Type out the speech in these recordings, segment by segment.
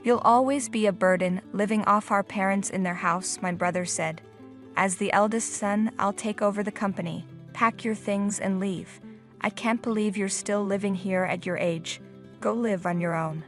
You'll always be a burden, living off our parents in their house, my brother said. As the eldest son, I'll take over the company. Pack your things and leave. I can't believe you're still living here at your age. Go live on your own.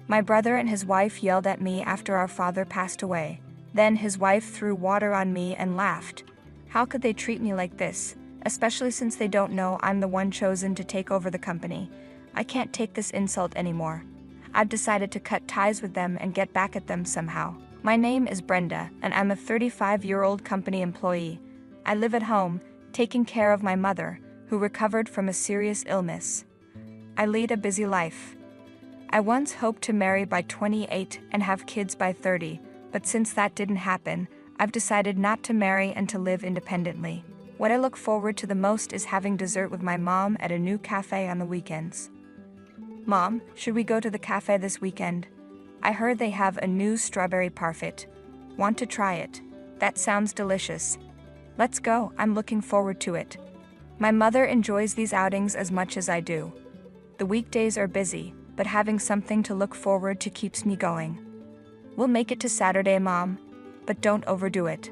My brother and his wife yelled at me after our father passed away. Then his wife threw water on me and laughed. How could they treat me like this, especially since they don't know I'm the one chosen to take over the company? I can't take this insult anymore. I've decided to cut ties with them and get back at them somehow. My name is Brenda, and I'm a 35-year-old company employee. I live at home, taking care of my mother, who recovered from a serious illness. I lead a busy life. I once hoped to marry by 28 and have kids by 30, but since that didn't happen, I've decided not to marry and to live independently. What I look forward to the most is having dessert with my mom at a new cafe on the weekends. Mom, should we go to the cafe this weekend? I heard they have a new strawberry parfait. Want to try it? That sounds delicious. Let's go, I'm looking forward to it. My mother enjoys these outings as much as I do. The weekdays are busy, but having something to look forward to keeps me going. We'll make it to Saturday, Mom, but don't overdo it.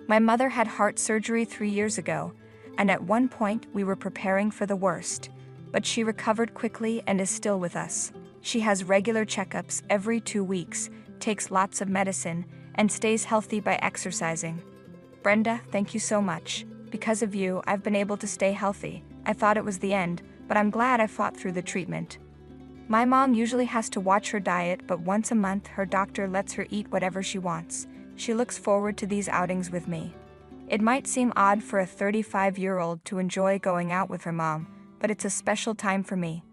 My mother had heart surgery 3 years ago, and at one point we were preparing for the worst, but she recovered quickly and is still with us. She has regular checkups every 2 weeks, takes lots of medicine, and stays healthy by exercising. Brenda, thank you so much. Because of you, I've been able to stay healthy. I thought it was the end, but I'm glad I fought through the treatment. My mom usually has to watch her diet, but once a month her doctor lets her eat whatever she wants. She looks forward to these outings with me. It might seem odd for a 35-year-old to enjoy going out with her mom, but it's a special time for me.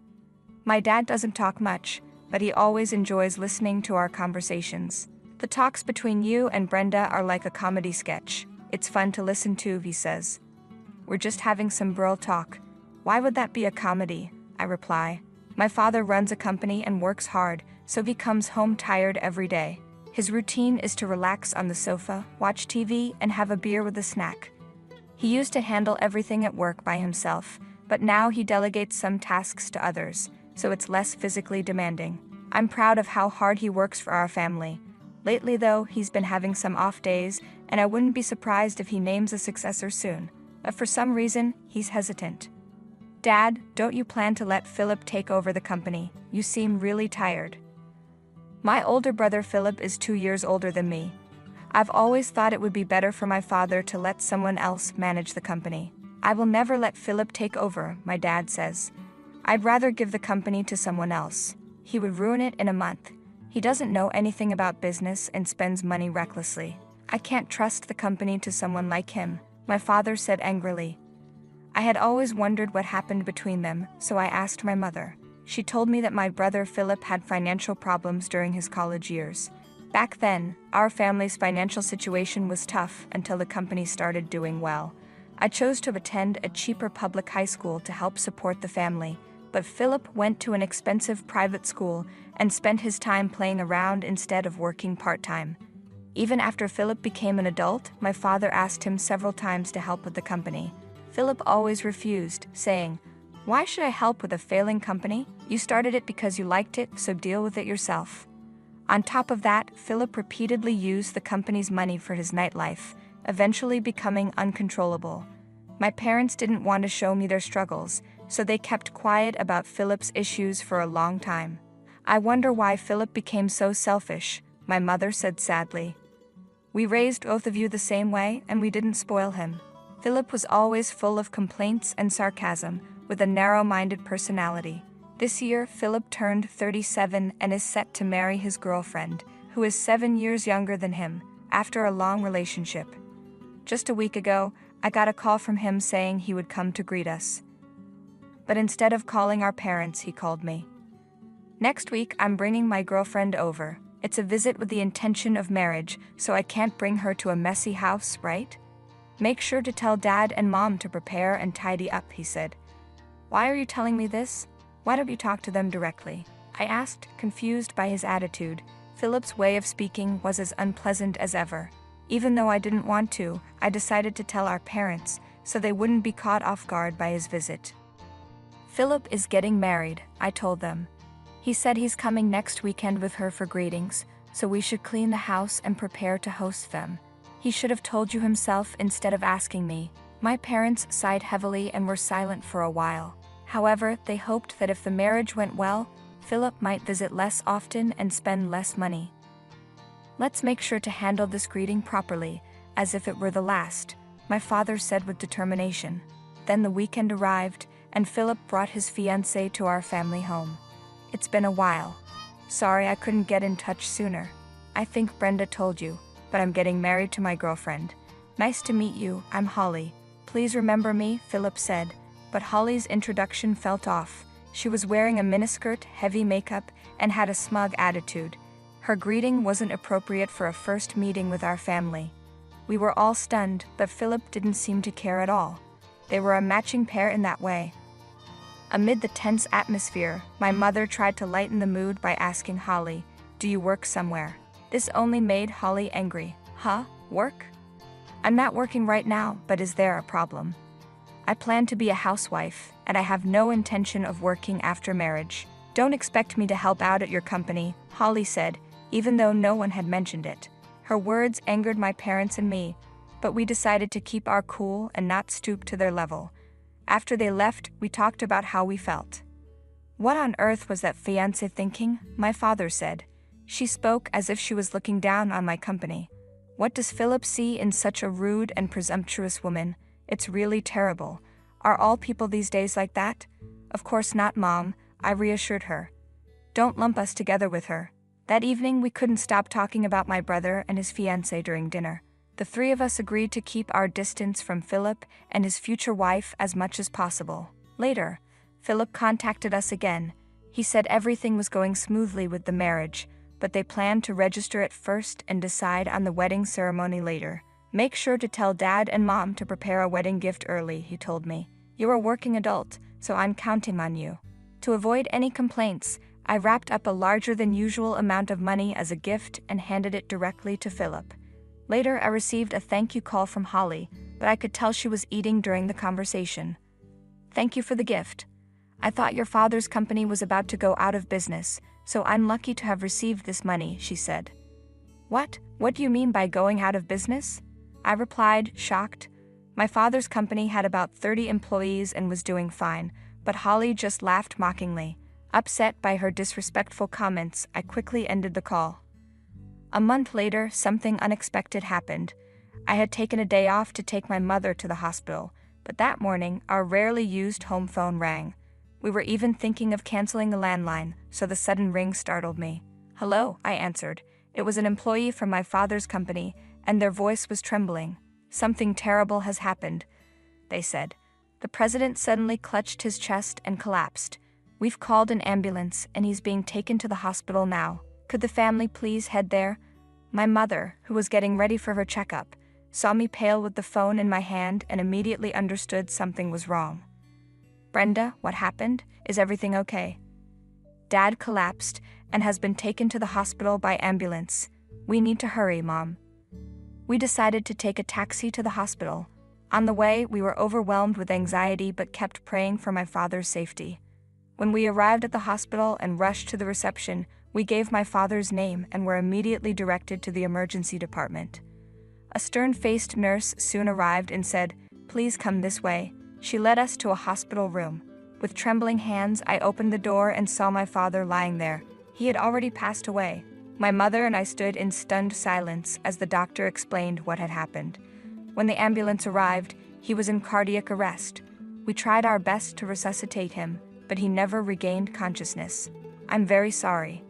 My dad doesn't talk much, but he always enjoys listening to our conversations. The talks between you and Brenda are like a comedy sketch. It's fun to listen to, he says. We're just having some bro talk. Why would that be a comedy? I reply. My father runs a company and works hard, so he comes home tired every day. His routine is to relax on the sofa, watch TV, and have a beer with a snack. He used to handle everything at work by himself, but now he delegates some tasks to others, so it's less physically demanding. I'm proud of how hard he works for our family. Lately though, he's been having some off days, and I wouldn't be surprised if he names a successor soon. But for some reason, he's hesitant. Dad, don't you plan to let Philip take over the company? You seem really tired. My older brother Philip is 2 years older than me. I've always thought it would be better for my father to let someone else manage the company. I will never let Philip take over, my dad says. I'd rather give the company to someone else. He would ruin it in a month. He doesn't know anything about business and spends money recklessly. I can't trust the company to someone like him, my father said angrily. I had always wondered what happened between them, so I asked my mother. She told me that my brother Philip had financial problems during his college years. Back then, our family's financial situation was tough until the company started doing well. I chose to attend a cheaper public high school to help support the family, but Philip went to an expensive private school and spent his time playing around instead of working part-time. Even after Philip became an adult, my father asked him several times to help with the company. Philip always refused, saying, "Why should I help with a failing company? You started it because you liked it, so deal with it yourself." On top of that, Philip repeatedly used the company's money for his nightlife, eventually becoming uncontrollable. My parents didn't want to show me their struggles, so they kept quiet about Philip's issues for a long time. I wonder why Philip became so selfish, my mother said sadly. We raised both of you the same way, and we didn't spoil him. Philip was always full of complaints and sarcasm, with a narrow-minded personality. This year, Philip turned 37 and is set to marry his girlfriend, who is 7 years younger than him, after a long relationship. Just a week ago, I got a call from him saying he would come to greet us. But instead of calling our parents, he called me. Next week, I'm bringing my girlfriend over. It's a visit with the intention of marriage, so I can't bring her to a messy house, right? Make sure to tell Dad and Mom to prepare and tidy up, he said. Why are you telling me this? Why don't you talk to them directly? I asked, confused by his attitude. Philip's way of speaking was as unpleasant as ever. Even though I didn't want to, I decided to tell our parents, so they wouldn't be caught off guard by his visit. Philip is getting married, I told them. He said he's coming next weekend with her for greetings, so we should clean the house and prepare to host them. He should have told you himself instead of asking me. My parents sighed heavily and were silent for a while. However, they hoped that if the marriage went well, Philip might visit less often and spend less money. Let's make sure to handle this greeting properly, as if it were the last, my father said with determination. Then the weekend arrived, and Philip brought his fiancée to our family home. It's been a while. Sorry I couldn't get in touch sooner. I think Brenda told you, but I'm getting married to my girlfriend. Nice to meet you, I'm Holly. Please remember me, Philip said, but Holly's introduction felt off. She was wearing a miniskirt, heavy makeup, and had a smug attitude. Her greeting wasn't appropriate for a first meeting with our family. We were all stunned, but Philip didn't seem to care at all. They were a matching pair in that way. Amid the tense atmosphere, my mother tried to lighten the mood by asking Holly, "Do you work somewhere?" This only made Holly angry. "Huh? Work? I'm not working right now, but is there a problem? I plan to be a housewife, and I have no intention of working after marriage. Don't expect me to help out at your company," Holly said, even though no one had mentioned it. Her words angered my parents and me, but we decided to keep our cool and not stoop to their level. After they left, we talked about how we felt. "What on earth was that fiancé thinking?" my father said. She spoke as if she was looking down on my company. "What does Philip see in such a rude and presumptuous woman? It's really terrible. Are all people these days like that?" "Of course not, Mom," I reassured her. "Don't lump us together with her." That evening we couldn't stop talking about my brother and his fiancée during dinner. The three of us agreed to keep our distance from Philip and his future wife as much as possible. Later, Philip contacted us again. He said everything was going smoothly with the marriage, but they planned to register it first and decide on the wedding ceremony later. "Make sure to tell Dad and Mom to prepare a wedding gift early," he told me. "You're a working adult, so I'm counting on you." To avoid any complaints, I wrapped up a larger than usual amount of money as a gift and handed it directly to Philip. Later, I received a thank you call from Holly, but I could tell she was eating during the conversation. "Thank you for the gift. I thought your father's company was about to go out of business, so I'm lucky to have received this money," she said. "What? What do you mean by going out of business?" I replied, shocked. My father's company had about 30 employees and was doing fine, but Holly just laughed mockingly. Upset by her disrespectful comments, I quickly ended the call. A month later, something unexpected happened. I had taken a day off to take my mother to the hospital, but that morning, our rarely used home phone rang. We were even thinking of canceling the landline, so the sudden ring startled me. "Hello," I answered. It was an employee from my father's company, and their voice was trembling. "Something terrible has happened," they said. The president suddenly clutched his chest and collapsed. "We've called an ambulance, and he's being taken to the hospital now. Could the family please head there?" My mother, who was getting ready for her checkup, saw me pale with the phone in my hand and immediately understood something was wrong. "Brenda, what happened? Is everything okay?" "Dad collapsed and has been taken to the hospital by ambulance. We need to hurry, Mom." We decided to take a taxi to the hospital. On the way, we were overwhelmed with anxiety but kept praying for my father's safety. When we arrived at the hospital and rushed to the reception, we gave my father's name and were immediately directed to the emergency department. A stern-faced nurse soon arrived and said, "Please come this way." She led us to a hospital room. With trembling hands, I opened the door and saw my father lying there. He had already passed away. My mother and I stood in stunned silence as the doctor explained what had happened. When the ambulance arrived, he was in cardiac arrest. We tried our best to resuscitate him, but he never regained consciousness. "I'm very sorry."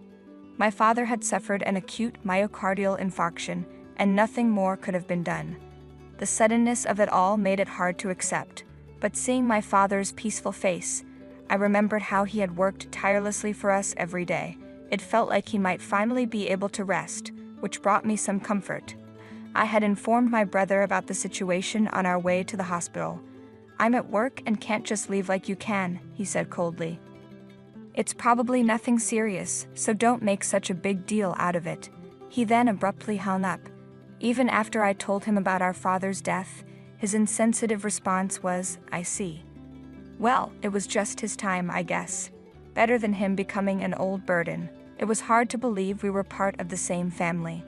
My father had suffered an acute myocardial infarction, and nothing more could have been done. The suddenness of it all made it hard to accept, but seeing my father's peaceful face, I remembered how he had worked tirelessly for us every day. It felt like he might finally be able to rest, which brought me some comfort. I had informed my brother about the situation on our way to the hospital. "I'm at work and can't just leave like you can," he said coldly. "It's probably nothing serious, so don't make such a big deal out of it." He then abruptly hung up. Even after I told him about our father's death, his insensitive response was, "I see. Well, it was just his time, I guess." Better than him becoming an old burden. It was hard to believe we were part of the same family.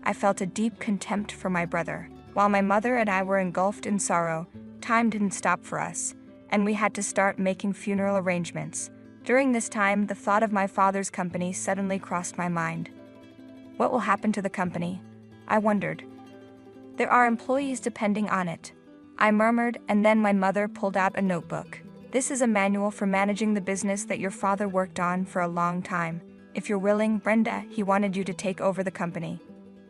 I felt a deep contempt for my brother. While my mother and I were engulfed in sorrow, time didn't stop for us, and we had to start making funeral arrangements. During this time, the thought of my father's company suddenly crossed my mind. What will happen to the company? I wondered. There are employees depending on it. I murmured, and then my mother pulled out a notebook. This is a manual for managing the business that your father worked on for a long time. If you're willing, Brenda, he wanted you to take over the company.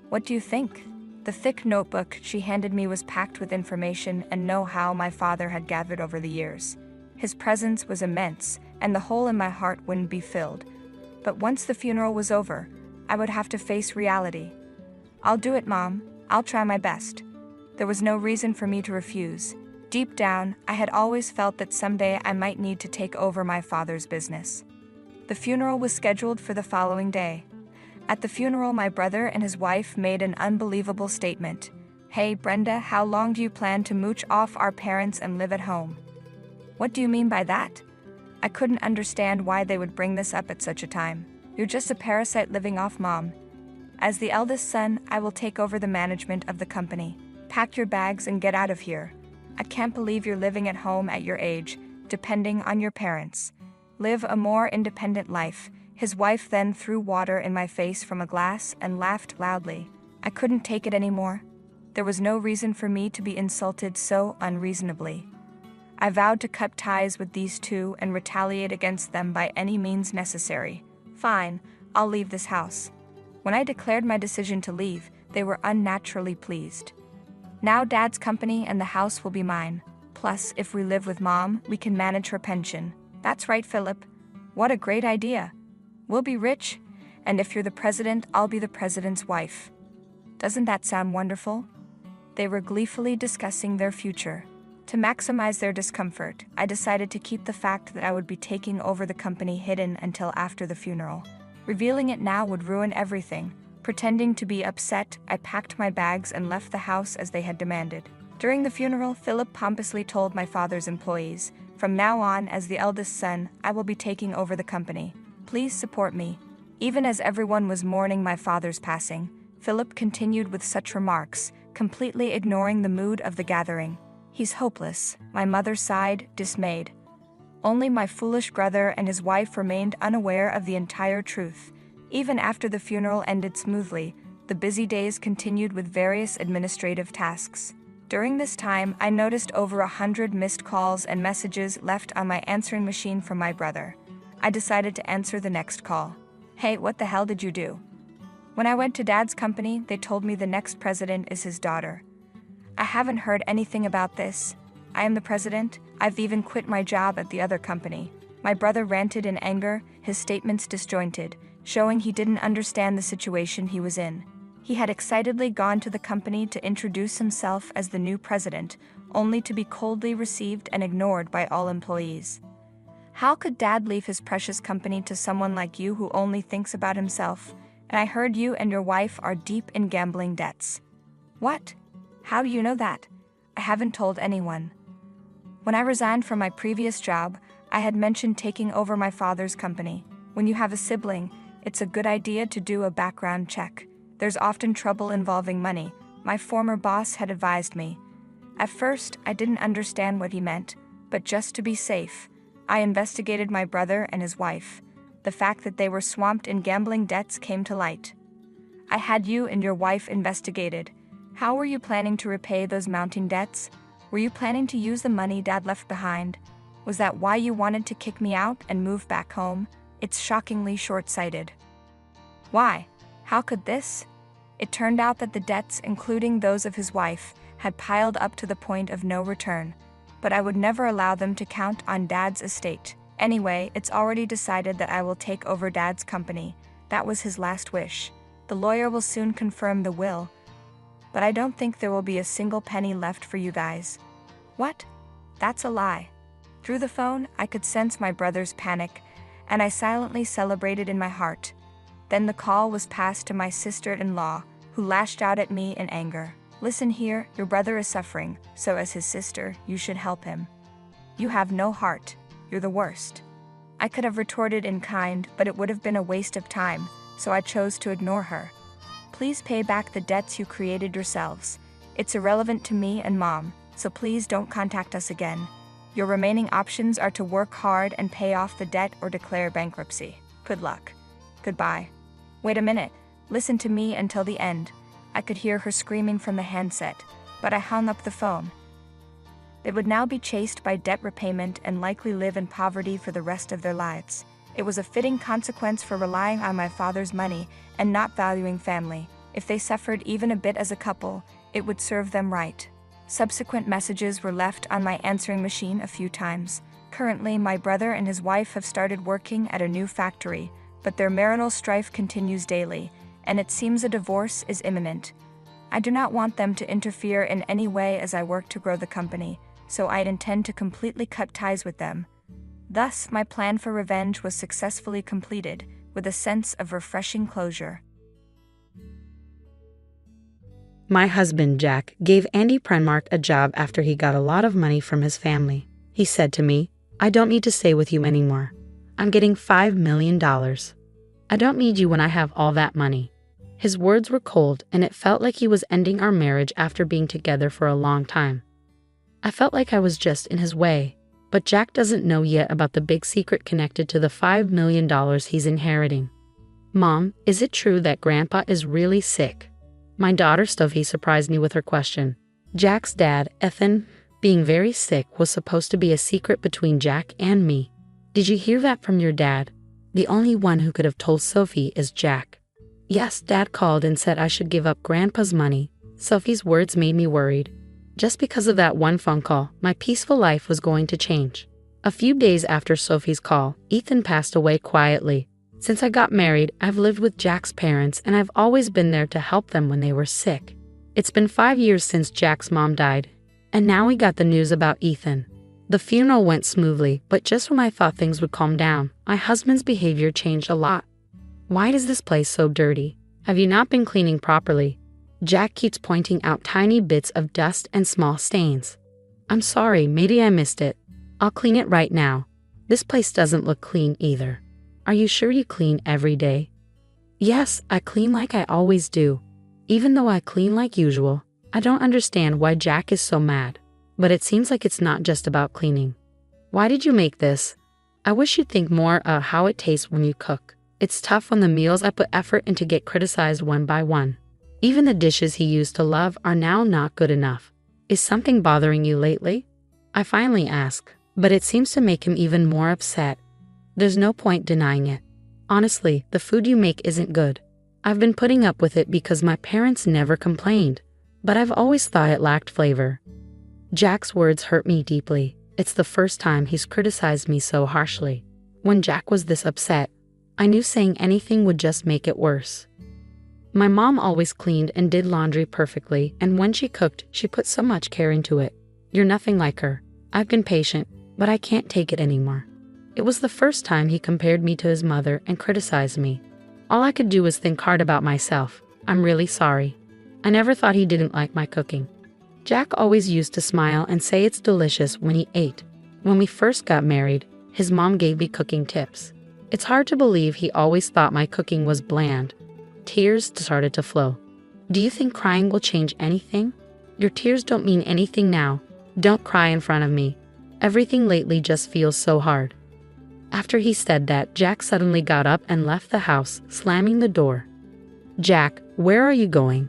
What do you think? The thick notebook she handed me was packed with information and know-how my father had gathered over the years. His presence was immense, and the hole in my heart wouldn't be filled. But once the funeral was over, I would have to face reality. I'll do it, Mom. I'll try my best. There was no reason for me to refuse. Deep down, I had always felt that someday I might need to take over my father's business. The funeral was scheduled for the following day. At the funeral, my brother and his wife made an unbelievable statement. "Hey, Brenda, how long do you plan to mooch off our parents and live at home?" What do you mean by that? I couldn't understand why they would bring this up at such a time. You're just a parasite living off Mom. As the eldest son, I will take over the management of the company. Pack your bags and get out of here. I can't believe you're living at home at your age, depending on your parents. Live a more independent life. His wife then threw water in my face from a glass and laughed loudly. I couldn't take it anymore. There was no reason for me to be insulted so unreasonably. I vowed to cut ties with these two and retaliate against them by any means necessary. Fine, I'll leave this house. When I declared my decision to leave, they were unnaturally pleased. Now Dad's company and the house will be mine. Plus, if we live with Mom, we can manage her pension. That's right, Philip. What a great idea. We'll be rich, and if you're the president, I'll be the president's wife. Doesn't that sound wonderful? They were gleefully discussing their future. To maximize their discomfort, I decided to keep the fact that I would be taking over the company hidden until after the funeral. Revealing it now would ruin everything. Pretending to be upset, I packed my bags and left the house as they had demanded. During the funeral, Philip pompously told my father's employees, "From now on, as the eldest son, I will be taking over the company. Please support me." Even as everyone was mourning my father's passing, Philip continued with such remarks, completely ignoring the mood of the gathering. "He's hopeless," my mother sighed, dismayed. Only my foolish brother and his wife remained unaware of the entire truth. Even after the funeral ended smoothly, the busy days continued with various administrative tasks. During this time, I noticed over 100 missed calls and messages left on my answering machine from my brother. I decided to answer the next call. "Hey, what the hell did you do?" When I went to Dad's company, they told me the next president is his daughter. I haven't heard anything about this. I am the president. I've even quit my job at the other company. My brother ranted in anger, his statements disjointed, showing he didn't understand the situation he was in. He had excitedly gone to the company to introduce himself as the new president, only to be coldly received and ignored by all employees. How could Dad leave his precious company to someone like you who only thinks about himself? And I heard you and your wife are deep in gambling debts. What? How do you know that? I haven't told anyone. When I resigned from my previous job, I had mentioned taking over my father's company. When you have a sibling, it's a good idea to do a background check. There's often trouble involving money, my former boss had advised me. At first, I didn't understand what he meant, but just to be safe, I investigated my brother and his wife. The fact that they were swamped in gambling debts came to light. I had you and your wife investigated. How were you planning to repay those mounting debts? Were you planning to use the money Dad left behind? Was that why you wanted to kick me out and move back home? It's shockingly short-sighted. Why? How could this? It turned out that the debts, including those of his wife, had piled up to the point of no return. But I would never allow them to count on Dad's estate. Anyway, it's already decided that I will take over Dad's company. That was his last wish. The lawyer will soon confirm the will, but I don't think there will be a single penny left for you guys. What? That's a lie. Through the phone, I could sense my brother's panic, and I silently celebrated in my heart. Then the call was passed to my sister-in-law, who lashed out at me in anger. "Listen here, your brother is suffering, so as his sister, you should help him. You have no heart. You're the worst." I could have retorted in kind, but it would have been a waste of time, so I chose to ignore her. Please pay back the debts you created yourselves. It's irrelevant to me and Mom, so please don't contact us again. Your remaining options are to work hard and pay off the debt or declare bankruptcy. Good luck. Goodbye. Wait a minute. Listen to me until the end. I could hear her screaming from the handset, but I hung up the phone. They would now be chased by debt repayment and likely live in poverty for the rest of their lives. It was a fitting consequence for relying on my father's money and not valuing family. If they suffered even a bit as a couple, it would serve them right. Subsequent messages were left on my answering machine a few times. Currently, my brother and his wife have started working at a new factory, but their marital strife continues daily, and it seems a divorce is imminent. I do not want them to interfere in any way as I work to grow the company, so I intend to completely cut ties with them. Thus, my plan for revenge was successfully completed, with a sense of refreshing closure. My husband, Jack, gave Andy Prenmark a job after he got a lot of money from his family. He said to me, "I don't need to stay with you anymore. I'm getting $5 million. I don't need you when I have all that money." His words were cold, and it felt like he was ending our marriage after being together for a long time. I felt like I was just in his way, but Jack doesn't know yet about the big secret connected to the $5 million he's inheriting. "Mom, is it true that Grandpa is really sick?" My daughter Sophie surprised me with her question. Jack's dad, Ethan, being very sick was supposed to be a secret between Jack and me. "Did you hear that from your dad?" The only one who could have told Sophie is Jack. "Yes, Dad called and said I should give up Grandpa's money." Sophie's words made me worried. Just because of that one phone call, my peaceful life was going to change. A few days after Sophie's call, Ethan passed away quietly. Since I got married, I've lived with Jack's parents and I've always been there to help them when they were sick. It's been 5 years since Jack's mom died, and now we got the news about Ethan. The funeral went smoothly, but just when I thought things would calm down, my husband's behavior changed a lot. "Why is this place so dirty? Have you not been cleaning properly?" Jack keeps pointing out tiny bits of dust and small stains. "I'm sorry, maybe I missed it. I'll clean it right now. This place doesn't look clean either." "Are you sure you clean every day?" "Yes, I clean like I always do. Even though I clean like usual, I don't understand why Jack is so mad. But it seems like it's not just about cleaning." "Why did you make this? I wish you'd think more of how it tastes when you cook. It's tough when the meals I put effort into get criticized one by one. Even the dishes he used to love are now not good enough. Is something bothering you lately?" I finally ask, but it seems to make him even more upset. There's no point denying it. "Honestly, the food you make isn't good. I've been putting up with it because my parents never complained, but I've always thought it lacked flavor." Jack's words hurt me deeply. It's the first time he's criticized me so harshly. When Jack was this upset, I knew saying anything would just make it worse. My mom always cleaned and did laundry perfectly, and when she cooked, she put so much care into it. "You're nothing like her. I've been patient, but I can't take it anymore." It was the first time he compared me to his mother and criticized me. All I could do was think hard about myself. "I'm really sorry. I never thought he didn't like my cooking." Jack always used to smile and say it's delicious when he ate. When we first got married, his mom gave me cooking tips. It's hard to believe he always thought my cooking was bland. Tears started to flow. "Do you think crying will change anything? Your tears don't mean anything now. Don't cry in front of me. Everything lately just feels so hard." After he said that, Jack suddenly got up and left the house, slamming the door. "Jack, where are you going?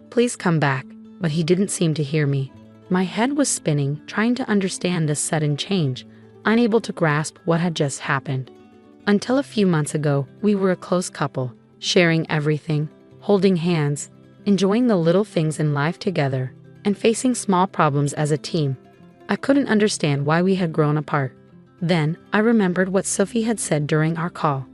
Please come back." But he didn't seem to hear me. My head was spinning, trying to understand this sudden change, unable to grasp what had just happened. Until a few months ago, we were a close couple, sharing everything, holding hands, enjoying the little things in life together, and facing small problems as a team. I couldn't understand why we had grown apart. Then, I remembered what Sophie had said during our call.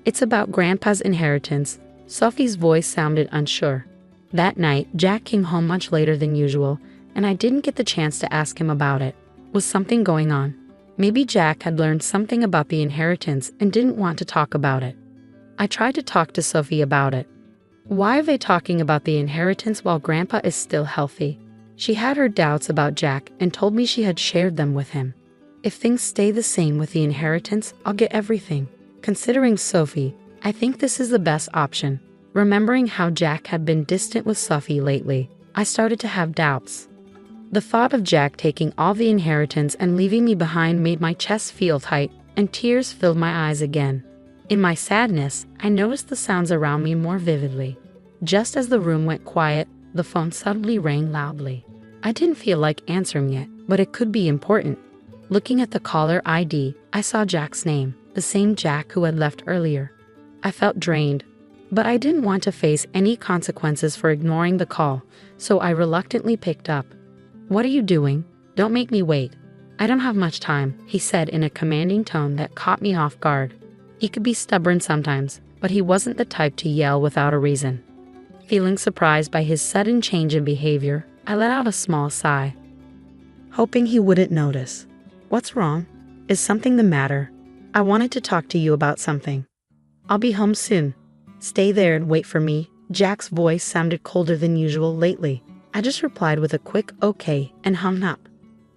"It's about Grandpa's inheritance." Sophie's voice sounded unsure. That night, Jack came home much later than usual, and I didn't get the chance to ask him about it. Was something going on? Maybe Jack had learned something about the inheritance and didn't want to talk about it. I tried to talk to Sophie about it. Why are they talking about the inheritance while Grandpa is still healthy? She had her doubts about Jack and told me she had shared them with him. If things stay the same with the inheritance, I'll get everything. Considering Sophie, I think this is the best option. Remembering how Jack had been distant with Sophie lately, I started to have doubts. The thought of Jack taking all the inheritance and leaving me behind made my chest feel tight, and tears filled my eyes again. In my sadness, I noticed the sounds around me more vividly. Just as the room went quiet, the phone suddenly rang loudly. I didn't feel like answering it, but it could be important. Looking at the caller ID, I saw Jack's name, the same Jack who had left earlier. I felt drained, but I didn't want to face any consequences for ignoring the call, so I reluctantly picked up. "What are you doing? Don't make me wait." "I don't have much time," he said in a commanding tone that caught me off guard. He could be stubborn sometimes, but he wasn't the type to yell without a reason. Feeling surprised by his sudden change in behavior, I let out a small sigh, hoping he wouldn't notice. "What's wrong? Is something the matter? I wanted to talk to you about something." "I'll be home soon. Stay there and wait for me." Jack's voice sounded colder than usual lately. I just replied with a quick okay and hung up.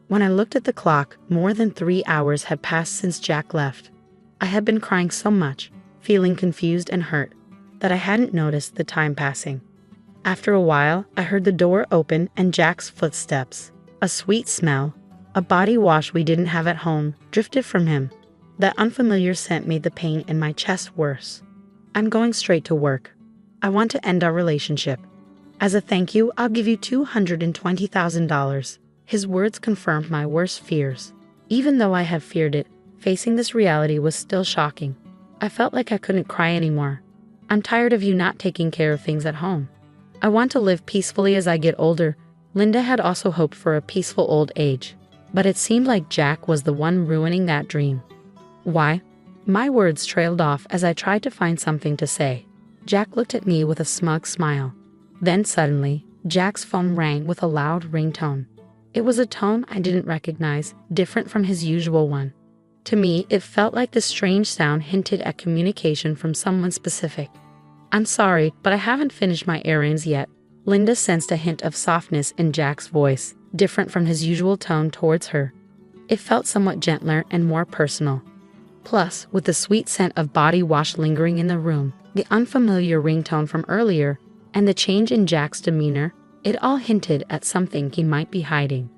When I looked at the clock, more than 3 hours had passed since Jack left. I had been crying so much, feeling confused and hurt, that I hadn't noticed the time passing. After a while, I heard the door open and Jack's footsteps. A sweet smell, a body wash we didn't have at home, drifted from him. That unfamiliar scent made the pain in my chest worse. "I'm going straight to work. I want to end our relationship. As a thank you, I'll give you $220,000. His words confirmed my worst fears. Even though I had feared it, facing this reality was still shocking. I felt like I couldn't cry anymore. "I'm tired of you not taking care of things at home. I want to live peacefully as I get older." Linda had also hoped for a peaceful old age, but it seemed like Jack was the one ruining that dream. "Why?" My words trailed off as I tried to find something to say. Jack looked at me with a smug smile. Then suddenly, Jack's phone rang with a loud ringtone. It was a tone I didn't recognize, different from his usual one. To me, it felt like the strange sound hinted at communication from someone specific. "I'm sorry, but I haven't finished my errands yet." Linda sensed a hint of softness in Jack's voice, different from his usual tone towards her. It felt somewhat gentler and more personal. Plus, with the sweet scent of body wash lingering in the room, the unfamiliar ringtone from earlier, and the change in Jack's demeanor, it all hinted at something he might be hiding.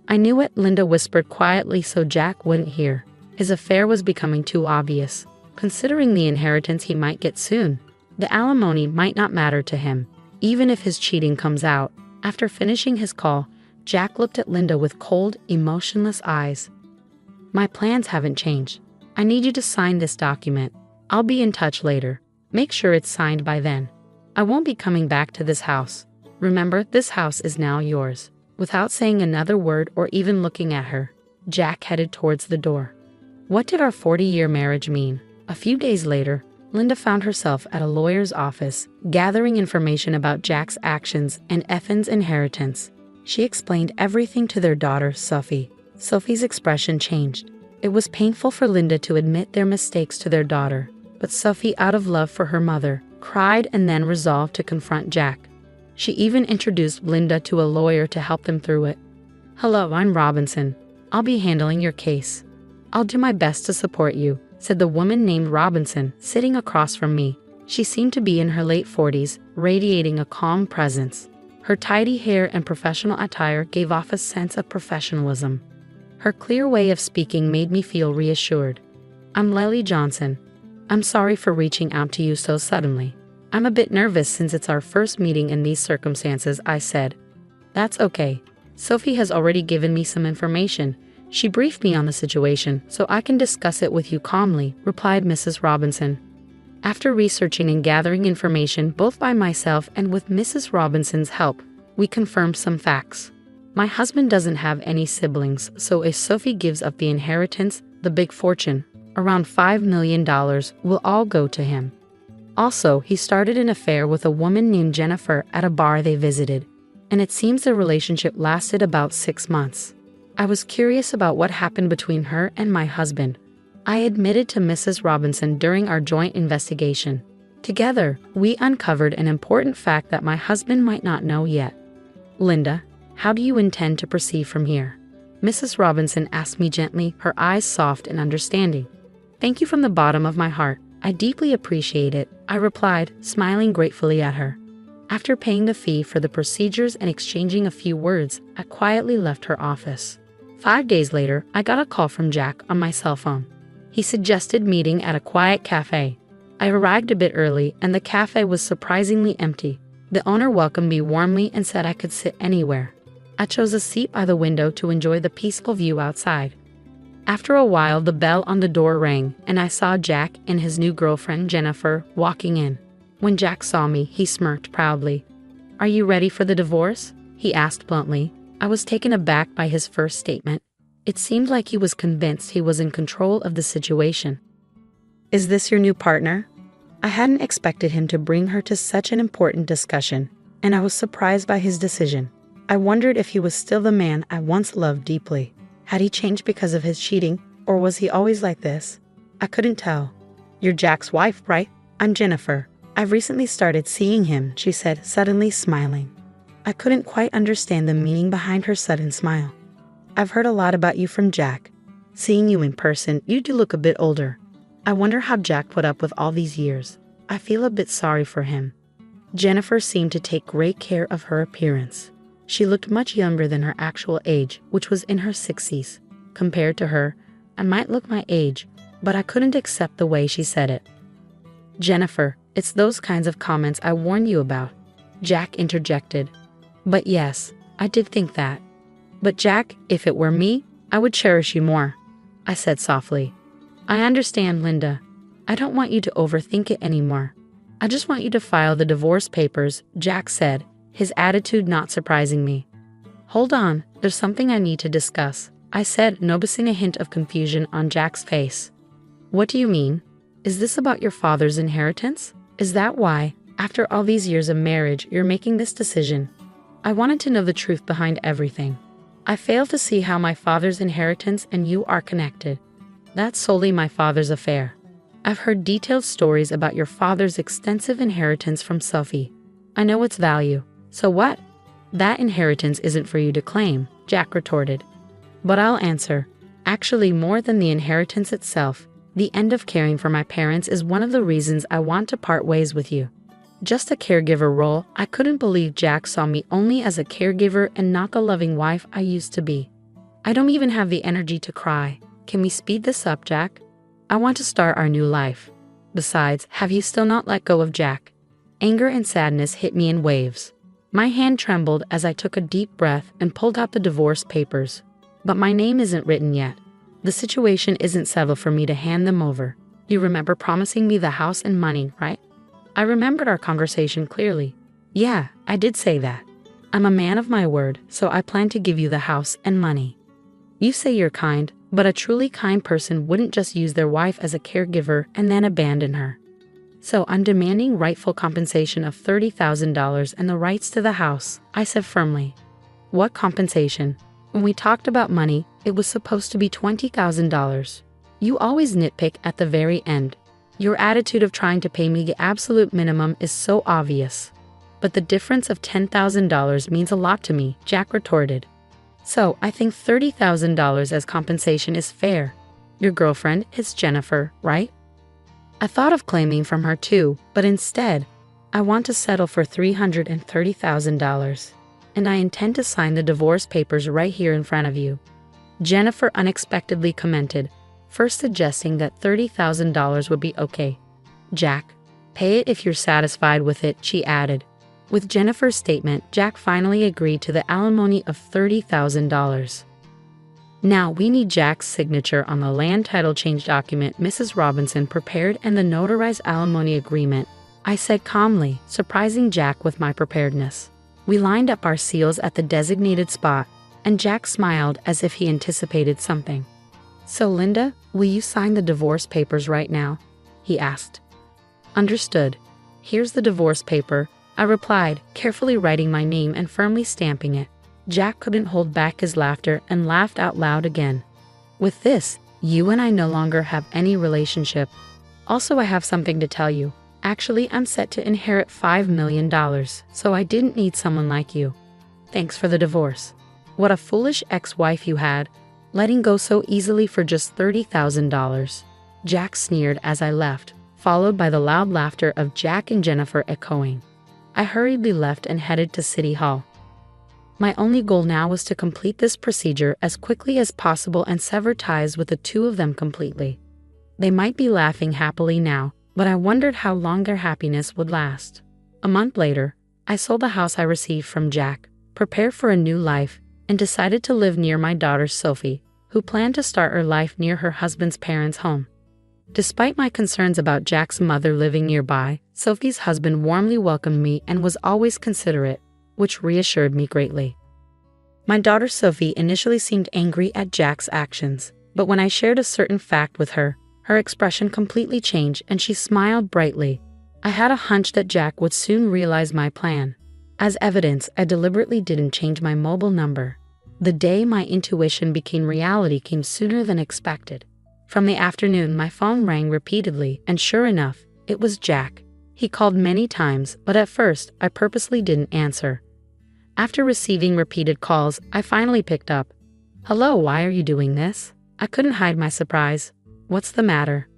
"I knew it," Linda whispered quietly so Jack wouldn't hear. His affair was becoming too obvious. Considering the inheritance he might get soon, the alimony might not matter to him, even if his cheating comes out. After finishing his call, Jack looked at Linda with cold, emotionless eyes. "My plans haven't changed. I need you to sign this document. I'll be in touch later. Make sure it's signed by then. I won't be coming back to this house. Remember, this house is now yours." Without saying another word or even looking at her, Jack headed towards the door. What did our 40-year marriage mean? A few days later, Linda found herself at a lawyer's office, gathering information about Jack's actions and Effen's inheritance. She explained everything to their daughter, Sophie. Sophie's expression changed. It was painful for Linda to admit their mistakes to their daughter, but Sophie, out of love for her mother, cried and then resolved to confront Jack. She even introduced Linda to a lawyer to help them through it. "Hello, I'm Robinson. I'll be handling your case." "I'll do my best to support you," said the woman named Robinson, sitting across from me. She seemed to be in her late 40s, radiating a calm presence. Her tidy hair and professional attire gave off a sense of professionalism. Her clear way of speaking made me feel reassured. "I'm Lily Johnson. I'm sorry for reaching out to you so suddenly. I'm a bit nervous since it's our first meeting in these circumstances," I said. "That's okay. Sophie has already given me some information. She briefed me on the situation, so I can discuss it with you calmly," replied Mrs. Robinson. After researching and gathering information both by myself and with Mrs. Robinson's help, we confirmed some facts. My husband doesn't have any siblings, so if Sophie gives up the inheritance, the big fortune, around $5 million, will all go to him. Also, he started an affair with a woman named Jennifer at a bar they visited, and it seems the relationship lasted about 6 months. I was curious about what happened between her and my husband. I admitted to Mrs. Robinson during our joint investigation. Together, we uncovered an important fact that my husband might not know yet. "Linda, how do you intend to proceed from here?" Mrs. Robinson asked me gently, her eyes soft and understanding. Thank you from the bottom of my heart. I deeply appreciate it, I replied, smiling gratefully at her. After paying the fee for the procedures and exchanging a few words, I quietly left her office. 5 days later, I got a call from Jack on my cell phone. He suggested meeting at a quiet cafe. I arrived a bit early, and the cafe was surprisingly empty. The owner welcomed me warmly and said I could sit anywhere. I chose a seat by the window to enjoy the peaceful view outside. After a while, the bell on the door rang, and I saw Jack and his new girlfriend, Jennifer, walking in. When Jack saw me, he smirked proudly. "Are you ready for the divorce?" he asked bluntly. I was taken aback by his first statement. It seemed like he was convinced he was in control of the situation. "Is this your new partner?" I hadn't expected him to bring her to such an important discussion, and I was surprised by his decision. I wondered if he was still the man I once loved deeply. Had he changed because of his cheating, or was he always like this? I couldn't tell. "You're Jack's wife, right?" "I'm Jennifer. I've recently started seeing him," she said, suddenly smiling. I couldn't quite understand the meaning behind her sudden smile. "I've heard a lot about you from Jack. Seeing you in person, you do look a bit older. I wonder how Jack put up with all these years. I feel a bit sorry for him." Jennifer seemed to take great care of her appearance. She looked much younger than her actual age, which was in her 60s. Compared to her, I might look my age, but I couldn't accept the way she said it. "Jennifer, it's those kinds of comments I warned you about," Jack interjected. "But yes, I did think that. But Jack, if it were me, I would cherish you more," I said softly. "I understand, Linda. I don't want you to overthink it anymore. I just want you to file the divorce papers," Jack said, his attitude not surprising me. "Hold on, there's something I need to discuss," I said, noticing a hint of confusion on Jack's face. "What do you mean? Is this about your father's inheritance? Is that why, after all these years of marriage, you're making this decision?" I wanted to know the truth behind everything. I fail to see how my father's inheritance and you are connected. That's solely my father's affair. I've heard detailed stories about your father's extensive inheritance from Sophie. I know its value. So what? That inheritance isn't for you to claim, Jack retorted. But I'll answer. Actually, more than the inheritance itself, the end of caring for my parents is one of the reasons I want to part ways with you. Just a caregiver role, I couldn't believe Jack saw me only as a caregiver and not the loving wife I used to be. I don't even have the energy to cry. Can we speed this up, Jack? I want to start our new life. Besides, have you still not let go of Jack? Anger and sadness hit me in waves. My hand trembled as I took a deep breath and pulled out the divorce papers. But my name isn't written yet. The situation isn't settled for me to hand them over. You remember promising me the house and money, right? I remembered our conversation clearly. Yeah, I did say that. I'm a man of my word, so I plan to give you the house and money. You say you're kind, but a truly kind person wouldn't just use their wife as a caregiver and then abandon her. So I'm demanding rightful compensation of $30,000 and the rights to the house, I said firmly. What compensation? When we talked about money, it was supposed to be $20,000. You always nitpick at the very end. Your attitude of trying to pay me the absolute minimum is so obvious. But the difference of $10,000 means a lot to me, Jack retorted. So I think $30,000 as compensation is fair. Your girlfriend is Jennifer, right? I thought of claiming from her too, but instead, I want to settle for $330,000. And I intend to sign the divorce papers right here in front of you. Jennifer unexpectedly commented, first suggesting that $30,000 would be okay. Jack, pay it if you're satisfied with it, she added. With Jennifer's statement, Jack finally agreed to the alimony of $30,000. Now we need Jack's signature on the land title change document Mrs. Robinson prepared and the notarized alimony agreement, I said calmly, surprising Jack with my preparedness. We lined up our seals at the designated spot, and Jack smiled as if he anticipated something. So Linda, will you sign the divorce papers right now? He asked. Understood. Here's the divorce paper, I replied, carefully writing my name and firmly stamping it. Jack couldn't hold back his laughter and laughed out loud again. With this, you and I no longer have any relationship. Also, I have something to tell you. Actually, I'm set to inherit $5 million, so I didn't need someone like you. Thanks for the divorce. What a foolish ex-wife you had, letting go so easily for just $30,000. Jack sneered as I left, followed by the loud laughter of Jack and Jennifer echoing. I hurriedly left and headed to City Hall. My only goal now was to complete this procedure as quickly as possible and sever ties with the two of them completely. They might be laughing happily now, but I wondered how long their happiness would last. A month later, I sold the house I received from Jack, prepared for a new life, and decided to live near my daughter Sophie, who planned to start her life near her husband's parents' home. Despite my concerns about Jack's mother living nearby, Sophie's husband warmly welcomed me and was always considerate, which reassured me greatly. My daughter Sophie initially seemed angry at Jack's actions, but when I shared a certain fact with her, her expression completely changed and she smiled brightly. I had a hunch that Jack would soon realize my plan. As evidence, I deliberately didn't change my mobile number. The day my intuition became reality came sooner than expected. From the afternoon, my phone rang repeatedly, and sure enough, it was Jack. He called many times, but at first, I purposely didn't answer. After receiving repeated calls, I finally picked up. "Hello, why are you doing this?" I couldn't hide my surprise. "What's the matter?"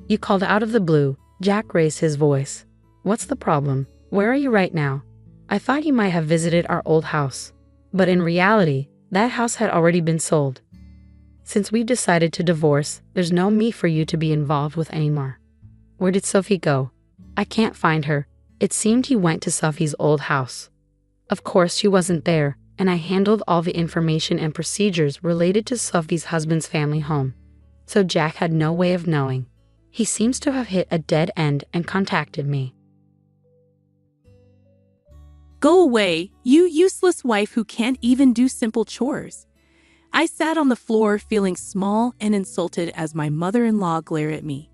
"You called out of the blue." Jack raised his voice. "What's the problem? Where are you right now?" I thought he might have visited our old house. But in reality, that house had already been sold. "Since we've decided to divorce, there's no me for you to be involved with anymore." "Where did Sophie go?" "I can't find her. It seemed he went to Sophie's old house." Of course she wasn't there, and I handled all the information and procedures related to Sophie's husband's family home. So Jack had no way of knowing. He seems to have hit a dead end and contacted me. Go away, you useless wife who can't even do simple chores. I sat on the floor feeling small and insulted as my mother-in-law glared at me.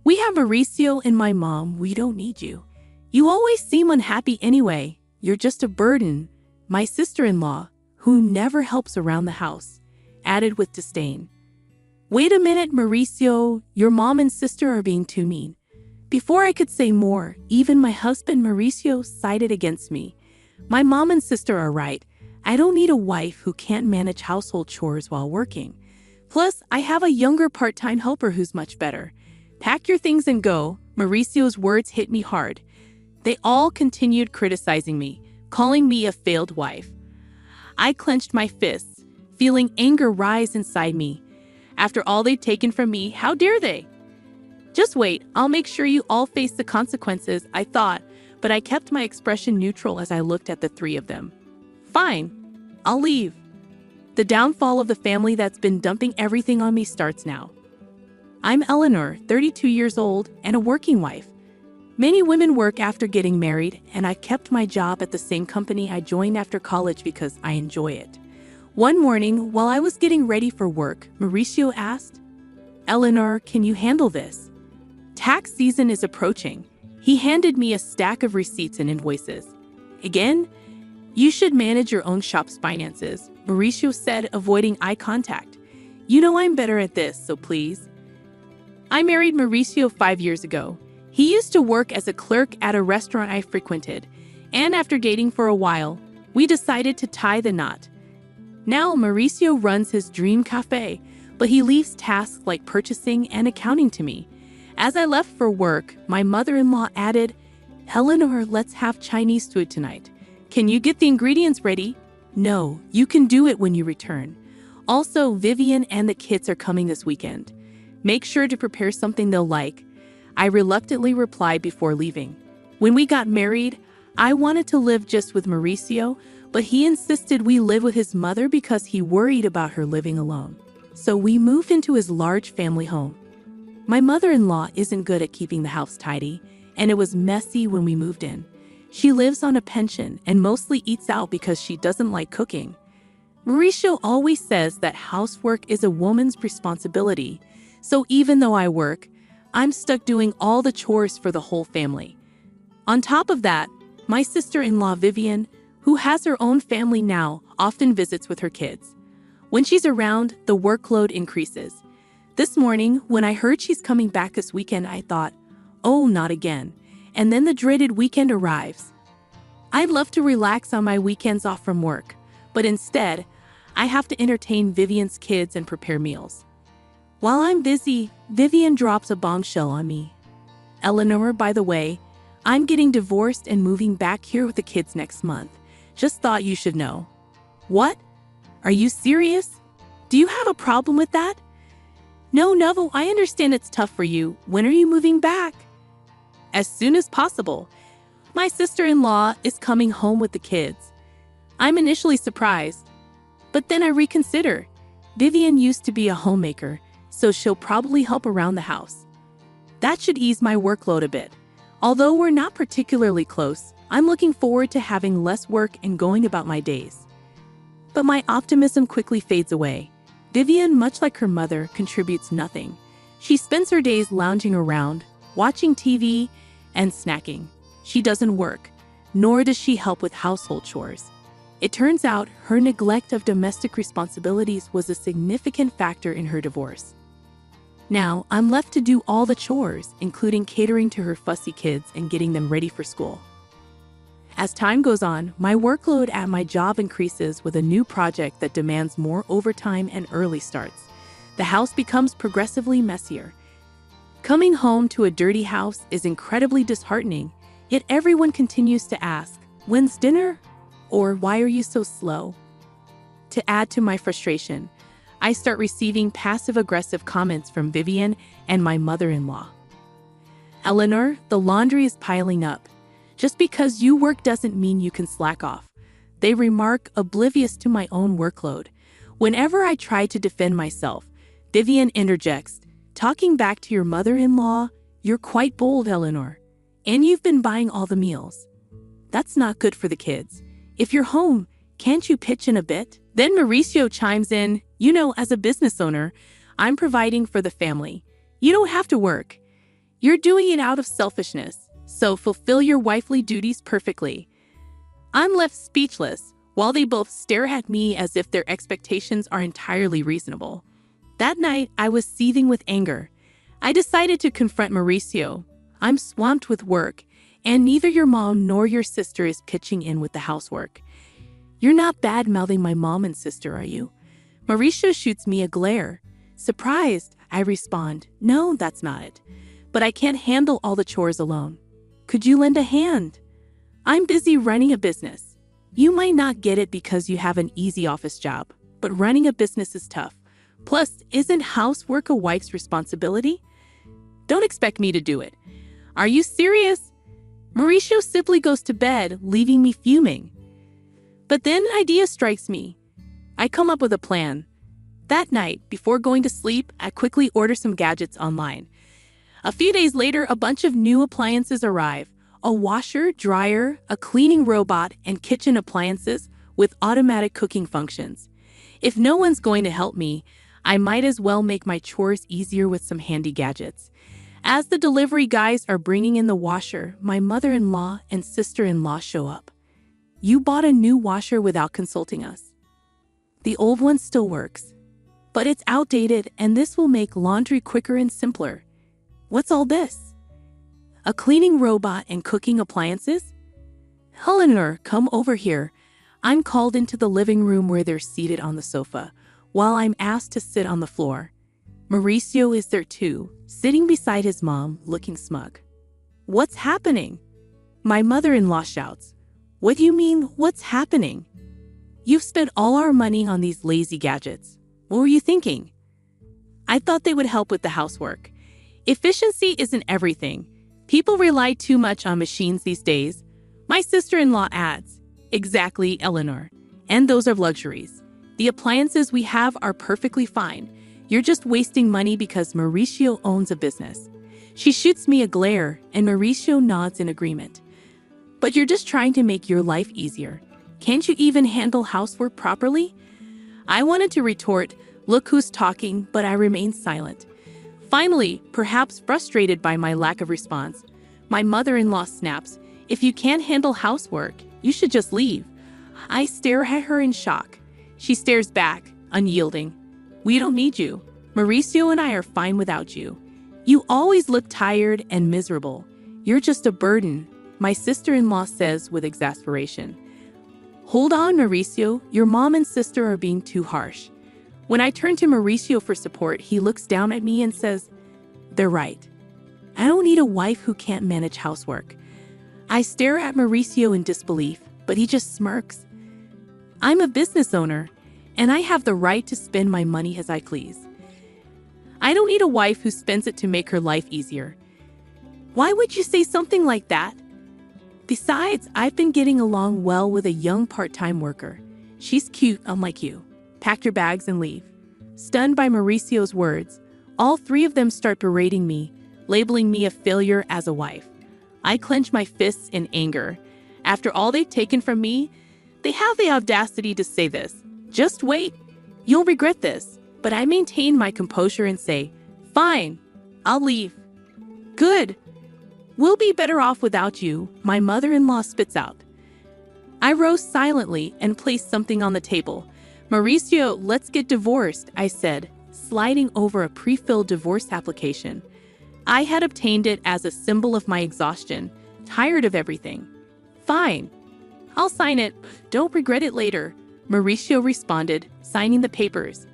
"We have Mauricio and my mom, we don't need you. You always seem unhappy anyway, you're just a burden," my sister-in-law, who never helps around the house, added with disdain. "Wait a minute, Mauricio, your mom and sister are being too mean." Before I could say more, even my husband Mauricio sided against me. My mom and sister are right. I don't need a wife who can't manage household chores while working. Plus, I have a younger part-time helper who's much better. "Pack your things and go." Mauricio's words hit me hard. They all continued criticizing me, calling me a failed wife. I clenched my fists, feeling anger rise inside me. After all they've taken from me, how dare they? "Just wait, I'll make sure you all face the consequences," I thought, but I kept my expression neutral as I looked at the three of them. "Fine, I'll leave." The downfall of the family that's been dumping everything on me starts now. I'm Eleanor, 32 years old, and a working wife. Many women work after getting married, and I kept my job at the same company I joined after college because I enjoy it. One morning, while I was getting ready for work, Mauricio asked, "Eleanor, can you handle this? Tax season is approaching." He handed me a stack of receipts and invoices. "Again, you should manage your own shop's finances," Mauricio said, avoiding eye contact. "You know I'm better at this, so please." I married Mauricio 5 years ago. He used to work as a clerk at a restaurant I frequented, and after dating for a while, we decided to tie the knot. Now Mauricio runs his dream cafe, but he leaves tasks like purchasing and accounting to me. As I left for work, my mother-in-law added, "Eleanor, let's have Chinese food tonight. Can you get the ingredients ready?" "No, you can do it when you return. Also, Vivian and the kids are coming this weekend. Make sure to prepare something they'll like." I reluctantly replied before leaving. When we got married, I wanted to live just with Mauricio, but he insisted we live with his mother because he worried about her living alone. So we moved into his large family home. My mother-in-law isn't good at keeping the house tidy, and it was messy when we moved in. She lives on a pension and mostly eats out because she doesn't like cooking. Mauricio always says that housework is a woman's responsibility, so even though I work, I'm stuck doing all the chores for the whole family. On top of that, my sister-in-law Vivian, who has her own family now, often visits with her kids. When she's around, the workload increases. This morning, when I heard she's coming back this weekend, I thought, oh, not again. And then the dreaded weekend arrives. I'd love to relax on my weekends off from work, but instead, I have to entertain Vivian's kids and prepare meals. While I'm busy, Vivian drops a bombshell on me. Eleanor, by the way, I'm getting divorced and moving back here with the kids next month. Just thought you should know. What? Are you serious? Do you have a problem with that? No, I understand it's tough for you. When are you moving back? As soon as possible. My sister-in-law is coming home with the kids. I'm initially surprised, but then I reconsider. Vivian used to be a homemaker, so she'll probably help around the house. That should ease my workload a bit. Although we're not particularly close, I'm looking forward to having less work and going about my days. But my optimism quickly fades away. Vivian, much like her mother, contributes nothing. She spends her days lounging around, watching TV, and snacking. She doesn't work, nor does she help with household chores. It turns out her neglect of domestic responsibilities was a significant factor in her divorce. Now, I'm left to do all the chores, including catering to her fussy kids and getting them ready for school. As time goes on, my workload at my job increases with a new project that demands more overtime and early starts. The house becomes progressively messier. Coming home to a dirty house is incredibly disheartening, yet everyone continues to ask, "When's dinner?" or "Why are you so slow?" To add to my frustration, I start receiving passive-aggressive comments from Vivian and my mother-in-law. "Eleanor, the laundry is piling up. Just because you work doesn't mean you can slack off," they remark, oblivious to my own workload. Whenever I try to defend myself, Vivian interjects, "Talking back to your mother-in-law, you're quite bold, Eleanor. And you've been buying all the meals. That's not good for the kids. If you're home, can't you pitch in a bit?" Then Mauricio chimes in, "As a business owner, I'm providing for the family. You don't have to work. You're doing it out of selfishness, so fulfill your wifely duties perfectly." I'm left speechless, while they both stare at me as if their expectations are entirely reasonable. That night, I was seething with anger. I decided to confront Mauricio. "I'm swamped with work, and neither your mom nor your sister is pitching in with the housework. You're not bad-mouthing my mom and sister, are you?" Mauricio shoots me a glare. Surprised, I respond, "No, that's not it. But I can't handle all the chores alone. Could you lend a hand? I'm busy running a business. You might not get it because you have an easy office job, but running a business is tough. Plus, isn't housework a wife's responsibility? Don't expect me to do it. Are you serious?" Mauricio simply goes to bed, leaving me fuming. But then an idea strikes me. I come up with a plan. That night, before going to sleep, I quickly order some gadgets online. A few days later, a bunch of new appliances arrive. A washer, dryer, a cleaning robot, and kitchen appliances with automatic cooking functions. If no one's going to help me, I might as well make my chores easier with some handy gadgets. As the delivery guys are bringing in the washer, my mother-in-law and sister-in-law show up. "You bought a new washer without consulting us. The old one still works, but it's outdated, and this will make laundry quicker and simpler. What's all this? A cleaning robot and cooking appliances? Eleanor, come over here." I'm called into the living room where they're seated on the sofa, while I'm asked to sit on the floor. Mauricio is there too, sitting beside his mom, looking smug. "What's happening?" My mother-in-law shouts. "What do you mean, what's happening? You've spent all our money on these lazy gadgets. What were you thinking?" I thought they would help with the housework. Efficiency isn't everything. People rely too much on machines these days. My sister-in-law adds, "Exactly, Eleanor. And those are luxuries. The appliances we have are perfectly fine. You're just wasting money because Mauricio owns a business." She shoots me a glare, and Mauricio nods in agreement. "But you're just trying to make your life easier. Can't you even handle housework properly?" I wanted to retort, "Look who's talking," but I remained silent. Finally, perhaps frustrated by my lack of response, my mother-in-law snaps, "If you can't handle housework, you should just leave." I stare at her in shock. She stares back, unyielding. "We don't need you. Mauricio and I are fine without you. You always look tired and miserable. You're just a burden," my sister-in-law says with exasperation. Hold on, Mauricio, your mom and sister are being too harsh. When I turn to Mauricio for support, he looks down at me and says, they're right. I don't need a wife who can't manage housework. I stare at Mauricio in disbelief, but he just smirks. I'm a business owner, and I have the right to spend my money as I please. I don't need a wife who spends it to make her life easier. Why would you say something like that? Besides, I've been getting along well with a young part-time worker. She's cute, unlike you. Pack your bags and leave. Stunned by Mauricio's words, all three of them start berating me, labeling me a failure as a wife. I clench my fists in anger. After all they've taken from me, they have the audacity to say this. Just wait. You'll regret this. But I maintain my composure and say, fine, I'll leave. Good. We'll be better off without you, my mother-in-law spits out. I rose silently and placed something on the table. Mauricio, let's get divorced, I said, sliding over a pre-filled divorce application. I had obtained it as a symbol of my exhaustion, tired of everything. Fine. I'll sign it. Don't regret it later, Mauricio responded, signing the papers.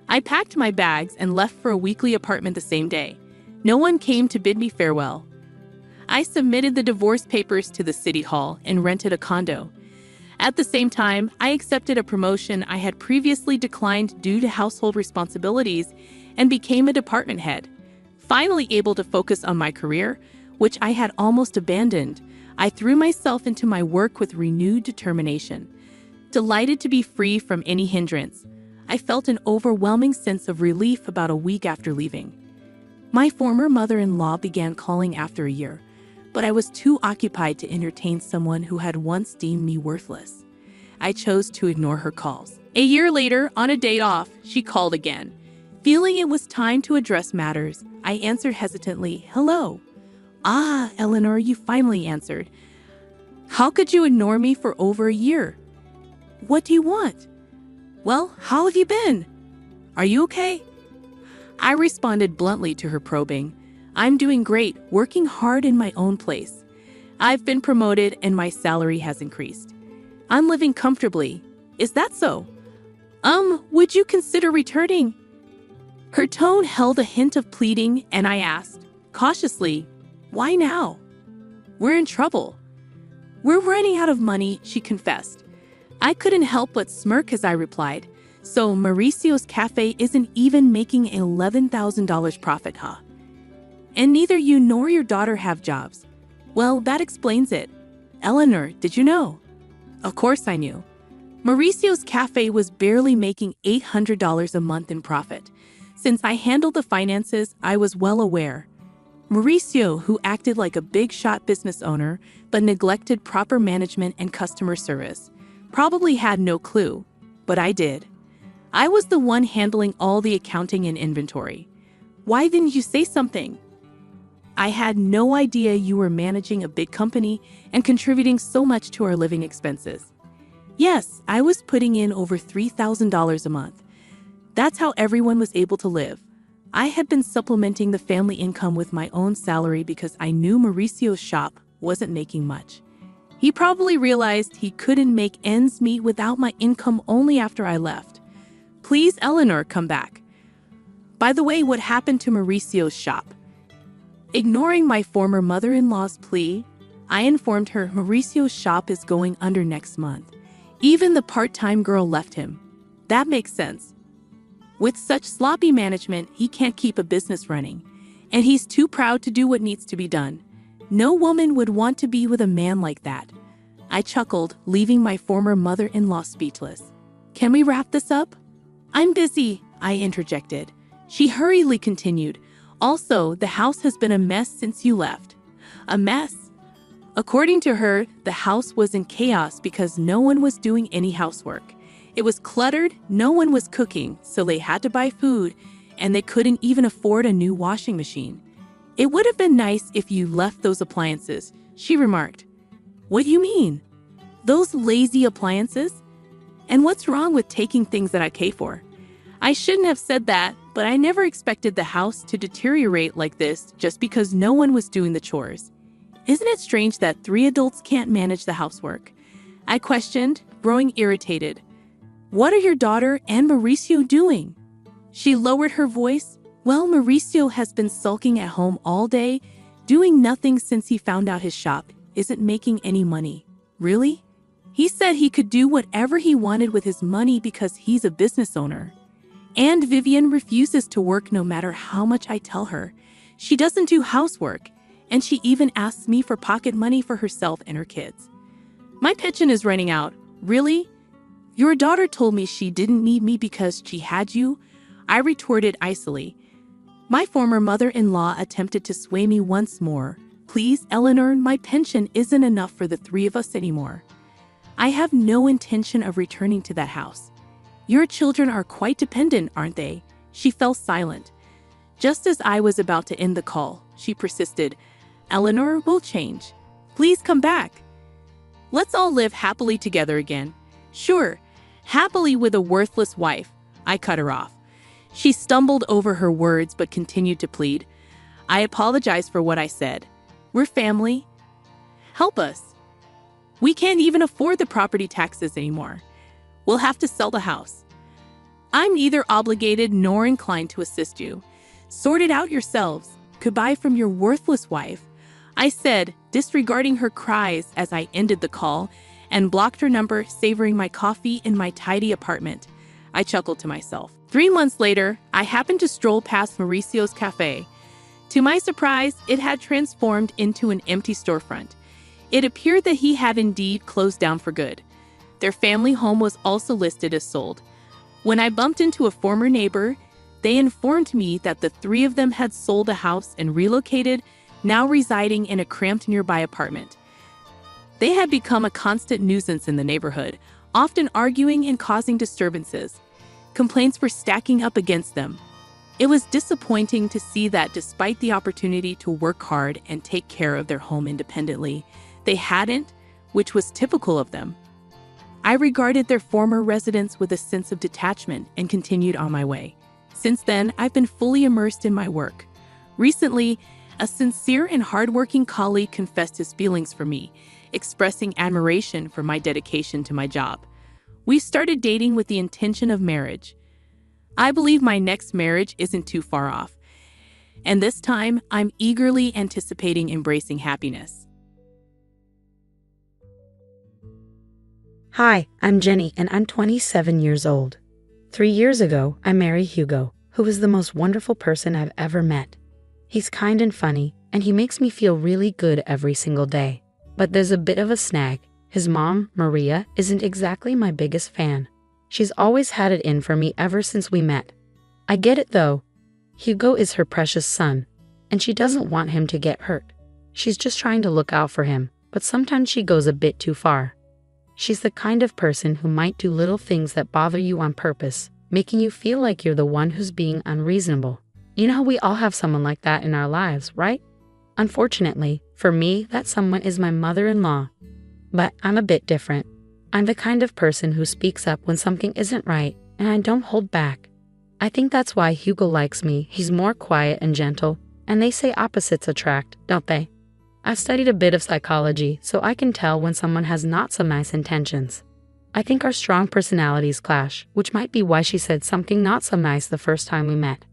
I packed my bags and left for a weekly apartment the same day. No one came to bid me farewell. I submitted the divorce papers to the city hall and rented a condo. At the same time, I accepted a promotion I had previously declined due to household responsibilities and became a department head. Finally able to focus on my career, which I had almost abandoned, I threw myself into my work with renewed determination. Delighted to be free from any hindrance, I felt an overwhelming sense of relief about a week after leaving. My former mother-in-law began calling after a year, but I was too occupied to entertain someone who had once deemed me worthless. I chose to ignore her calls. A year later, on a day off, she called again. Feeling it was time to address matters, I answered hesitantly, hello. Ah, Eleanor, you finally answered. How could you ignore me for over a year? What do you want? Well, how have you been? Are you okay? I responded bluntly to her probing. I'm doing great, working hard in my own place. I've been promoted and my salary has increased. I'm living comfortably. Is that so? Would you consider returning? Her tone held a hint of pleading, and I asked, cautiously, why now? We're in trouble. We're running out of money, she confessed. I couldn't help but smirk as I replied, so Mauricio's cafe isn't even making an $11,000 profit, huh? And neither you nor your daughter have jobs. Well, that explains it. Eleanor, did you know? Of course I knew. Mauricio's cafe was barely making $800 a month in profit. Since I handled the finances, I was well aware. Mauricio, who acted like a big-shot business owner but neglected proper management and customer service, probably had no clue, but I did. I was the one handling all the accounting and inventory. Why didn't you say something? I had no idea you were managing a big company and contributing so much to our living expenses. Yes, I was putting in over $3,000 a month. That's how everyone was able to live. I had been supplementing the family income with my own salary because I knew Mauricio's shop wasn't making much. He probably realized he couldn't make ends meet without my income only after I left. Please, Eleanor, come back. By the way, what happened to Mauricio's shop? Ignoring my former mother-in-law's plea, I informed her Mauricio's shop is going under next month. Even the part-time girl left him. That makes sense. With such sloppy management, he can't keep a business running, and he's too proud to do what needs to be done. No woman would want to be with a man like that. I chuckled, leaving my former mother-in-law speechless. Can we wrap this up? I'm busy, I interjected. She hurriedly continued. Also, the house has been a mess since you left. A mess? According to her, the house was in chaos because no one was doing any housework. It was cluttered, no one was cooking, so they had to buy food, and they couldn't even afford a new washing machine. It would have been nice if you left those appliances, she remarked. What do you mean? Those lazy appliances? And what's wrong with taking things that I pay for? I shouldn't have said that, but I never expected the house to deteriorate like this just because no one was doing the chores. Isn't it strange that 3 adults can't manage the housework? I questioned, growing irritated. What are your daughter and Mauricio doing? She lowered her voice. Well, Mauricio has been sulking at home all day, doing nothing since he found out his shop isn't making any money. Really? He said he could do whatever he wanted with his money because he's a business owner. And Vivian refuses to work no matter how much I tell her. She doesn't do housework, and she even asks me for pocket money for herself and her kids. My pension is running out. Really? Your daughter told me she didn't need me because she had you? I retorted icily. My former mother-in-law attempted to sway me once more. Please, Eleanor, my pension isn't enough for the three of us anymore. I have no intention of returning to that house. Your children are quite dependent, aren't they? She fell silent. Just as I was about to end the call, she persisted. Eleanor, will change. Please come back. Let's all live happily together again. Sure, happily with a worthless wife. I cut her off. She stumbled over her words but continued to plead. I apologize for what I said. We're family. Help us. We can't even afford the property taxes anymore. We'll have to sell the house. I'm neither obligated nor inclined to assist you. Sort it out yourselves. Goodbye from your worthless wife, I said, disregarding her cries as I ended the call and blocked her number, savoring my coffee in my tidy apartment. I chuckled to myself. 3 months later, I happened to stroll past Mauricio's cafe. To my surprise, it had transformed into an empty storefront. It appeared that he had indeed closed down for good. Their family home was also listed as sold. When I bumped into a former neighbor, they informed me that the three of them had sold the house and relocated, now residing in a cramped nearby apartment. They had become a constant nuisance in the neighborhood, often arguing and causing disturbances. Complaints were stacking up against them. It was disappointing to see that despite the opportunity to work hard and take care of their home independently, they hadn't, which was typical of them. I regarded their former residence with a sense of detachment and continued on my way. Since then, I've been fully immersed in my work. Recently, a sincere and hardworking colleague confessed his feelings for me, expressing admiration for my dedication to my job. We started dating with the intention of marriage. I believe my next marriage isn't too far off, and this time I'm eagerly anticipating embracing happiness. Hi, I'm Jenny, and I'm 27 years old. 3 years ago, I married Hugo, who is the most wonderful person I've ever met. He's kind and funny, and he makes me feel really good every single day. But there's a bit of a snag. His mom, Maria, isn't exactly my biggest fan. She's always had it in for me ever since we met. I get it though. Hugo is her precious son, and she doesn't want him to get hurt. She's just trying to look out for him, but sometimes she goes a bit too far. She's the kind of person who might do little things that bother you on purpose, making you feel like you're the one who's being unreasonable. You know how we all have someone like that in our lives, right? Unfortunately, for me, that someone is my mother-in-law. But I'm a bit different. I'm the kind of person who speaks up when something isn't right, and I don't hold back. I think that's why Hugo likes me. He's more quiet and gentle, and they say opposites attract, don't they? I've studied a bit of psychology, so I can tell when someone has not so nice intentions. I think our strong personalities clash, which might be why she said something not so nice the first time we met.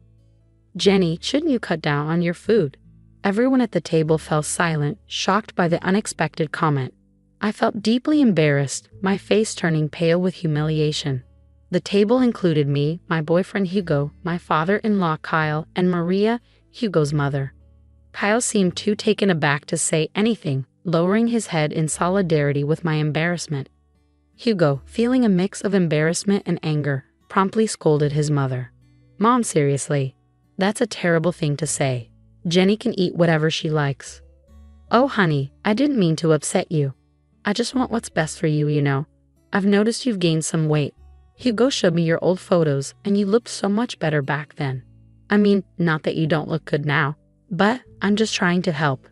Jenny, shouldn't you cut down on your food? Everyone at the table fell silent, shocked by the unexpected comment. I felt deeply embarrassed, my face turning pale with humiliation. The table included me, my boyfriend Hugo, my father-in-law Kyle, and Maria, Hugo's mother. Kyle seemed too taken aback to say anything, lowering his head in solidarity with my embarrassment. Hugo, feeling a mix of embarrassment and anger, promptly scolded his mother. Mom, seriously, that's a terrible thing to say. Jenny can eat whatever she likes. Oh, honey, I didn't mean to upset you. I just want what's best for you, you know. I've noticed you've gained some weight. Hugo showed me your old photos, and you looked so much better back then. I mean, not that you don't look good now, but I'm just trying to help.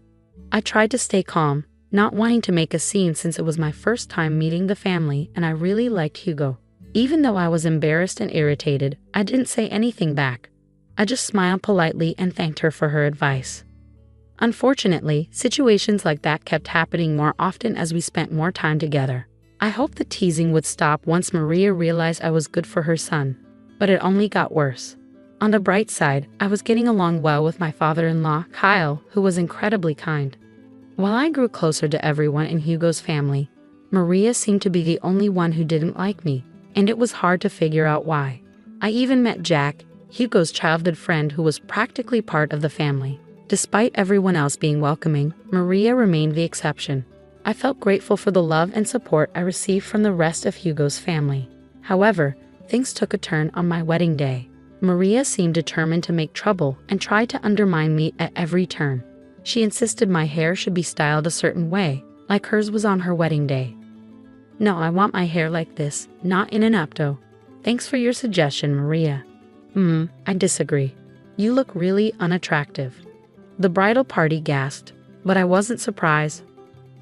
I tried to stay calm, not wanting to make a scene since it was my first time meeting the family and I really liked Hugo. Even though I was embarrassed and irritated, I didn't say anything back. I just smiled politely and thanked her for her advice. Unfortunately, situations like that kept happening more often as we spent more time together. I hoped the teasing would stop once Maria realized I was good for her son. But it only got worse. On the bright side, I was getting along well with my father-in-law, Kyle, who was incredibly kind. While I grew closer to everyone in Hugo's family, Maria seemed to be the only one who didn't like me, and it was hard to figure out why. I even met Jack, Hugo's childhood friend who was practically part of the family. Despite everyone else being welcoming, Maria remained the exception. I felt grateful for the love and support I received from the rest of Hugo's family. However, things took a turn on my wedding day. Maria seemed determined to make trouble and tried to undermine me at every turn. She insisted my hair should be styled a certain way, like hers was on her wedding day. No, I want my hair like this, not in an updo. Thanks for your suggestion, Maria. I disagree. You look really unattractive. The bridal party gasped, but I wasn't surprised.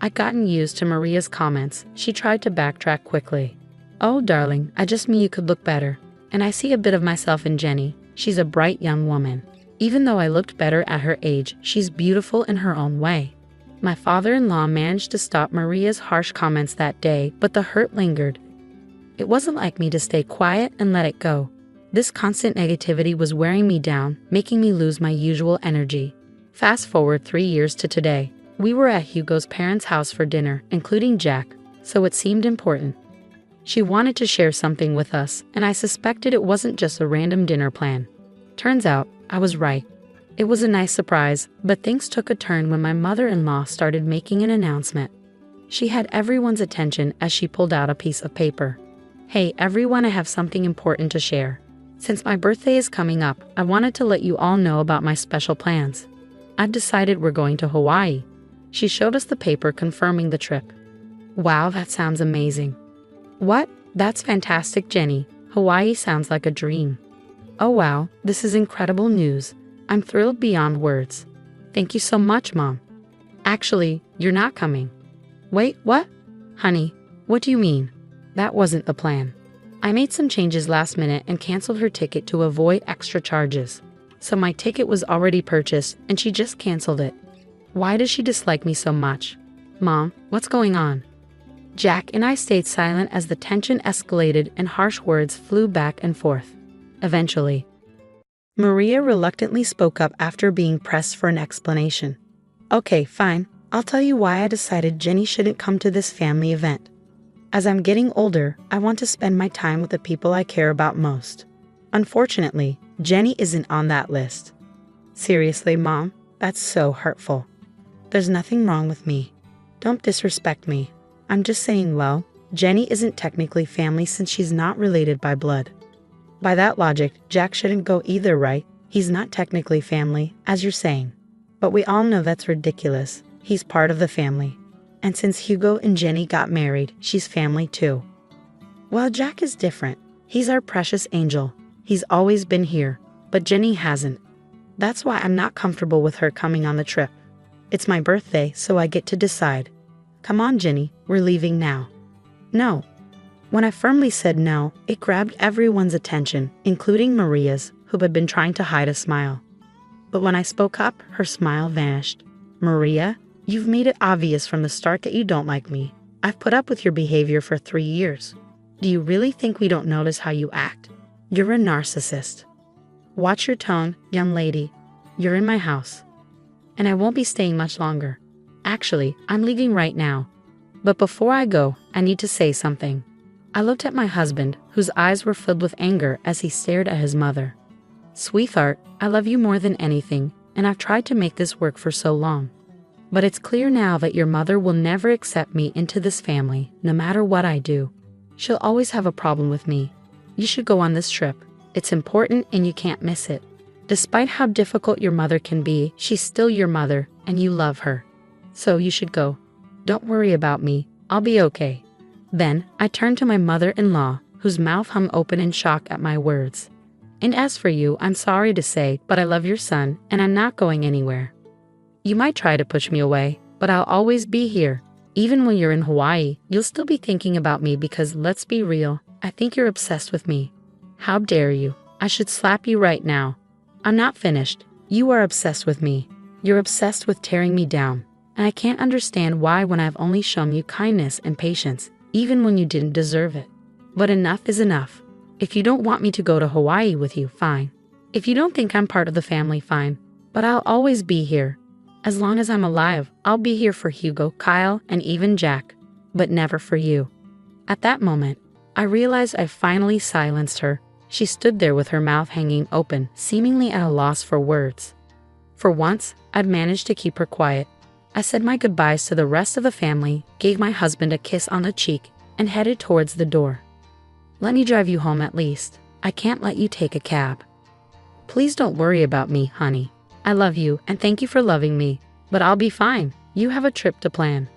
I'd gotten used to Maria's comments. She tried to backtrack quickly. Oh, darling, I just mean you could look better. And I see a bit of myself in Jenny. She's a bright young woman. Even though I looked better at her age, she's beautiful in her own way. My father-in-law managed to stop Maria's harsh comments that day, but the hurt lingered. It wasn't like me to stay quiet and let it go. This constant negativity was wearing me down, making me lose my usual energy. Fast forward 3 years to today. We were at Hugo's parents' house for dinner, including Jack, so it seemed important. She wanted to share something with us, and I suspected it wasn't just a random dinner plan. Turns out, I was right. It was a nice surprise, but things took a turn when my mother-in-law started making an announcement. She had everyone's attention as she pulled out a piece of paper. Hey everyone, I have something important to share. Since my birthday is coming up, I wanted to let you all know about my special plans. I've decided we're going to Hawaii. She showed us the paper confirming the trip. Wow, that sounds amazing. What? That's fantastic, Jenny. Hawaii sounds like a dream. Oh wow, this is incredible news. I'm thrilled beyond words. Thank you so much, Mom. Actually, you're not coming. Wait, what? Honey, what do you mean? That wasn't the plan. I made some changes last minute and canceled her ticket to avoid extra charges. So my ticket was already purchased and she just canceled it. Why does she dislike me so much? Mom, what's going on? Jack and I stayed silent as the tension escalated and harsh words flew back and forth. Eventually, Maria reluctantly spoke up after being pressed for an explanation. Okay, fine. I'll tell you why I decided Jenny shouldn't come to this family event. As I'm getting older, I want to spend my time with the people I care about most. Unfortunately, Jenny isn't on that list. Seriously, Mom, that's so hurtful. There's nothing wrong with me. Don't disrespect me. I'm just saying, well, Jenny isn't technically family since she's not related by blood. By that logic, Jack shouldn't go either, right? He's not technically family, as you're saying. But we all know that's ridiculous. He's part of the family. And since Hugo and Jenny got married, she's family too. Well, Jack is different. He's our precious angel. He's always been here, but Jenny hasn't. That's why I'm not comfortable with her coming on the trip. It's my birthday, so I get to decide. Come on, Jenny, we're leaving now. No. When I firmly said no, it grabbed everyone's attention, including Maria's, who had been trying to hide a smile. But when I spoke up, her smile vanished. Maria, you've made it obvious from the start that you don't like me. I've put up with your behavior for 3 years. Do you really think we don't notice how you act? You're a narcissist. Watch your tone, young lady. You're in my house. And I won't be staying much longer. Actually, I'm leaving right now. But before I go, I need to say something. I looked at my husband, whose eyes were filled with anger as he stared at his mother. Sweetheart, I love you more than anything, and I've tried to make this work for so long. But it's clear now that your mother will never accept me into this family, no matter what I do. She'll always have a problem with me. You should go on this trip. It's important and you can't miss it. Despite how difficult your mother can be, she's still your mother, and you love her. So you should go. Don't worry about me. I'll be okay. Then, I turned to my mother-in-law, whose mouth hung open in shock at my words. And as for you, I'm sorry to say, but I love your son, and I'm not going anywhere. You might try to push me away, but I'll always be here. Even when you're in Hawaii, you'll still be thinking about me because, let's be real, I think you're obsessed with me. How dare you? I should slap you right now. I'm not finished. You are obsessed with me. You're obsessed with tearing me down. And I can't understand why when I've only shown you kindness and patience, even when you didn't deserve it. But enough is enough. If you don't want me to go to Hawaii with you, fine. If you don't think I'm part of the family, fine. But I'll always be here. As long as I'm alive, I'll be here for Hugo, Kyle, and even Jack. But never for you. At that moment, I realized I finally silenced her. She stood there with her mouth hanging open, seemingly at a loss for words. For once, I'd managed to keep her quiet. I said my goodbyes to the rest of the family, gave my husband a kiss on the cheek, and headed towards the door. Let me drive you home at least. I can't let you take a cab. Please don't worry about me, honey. I love you and thank you for loving me, but I'll be fine. You have a trip to plan.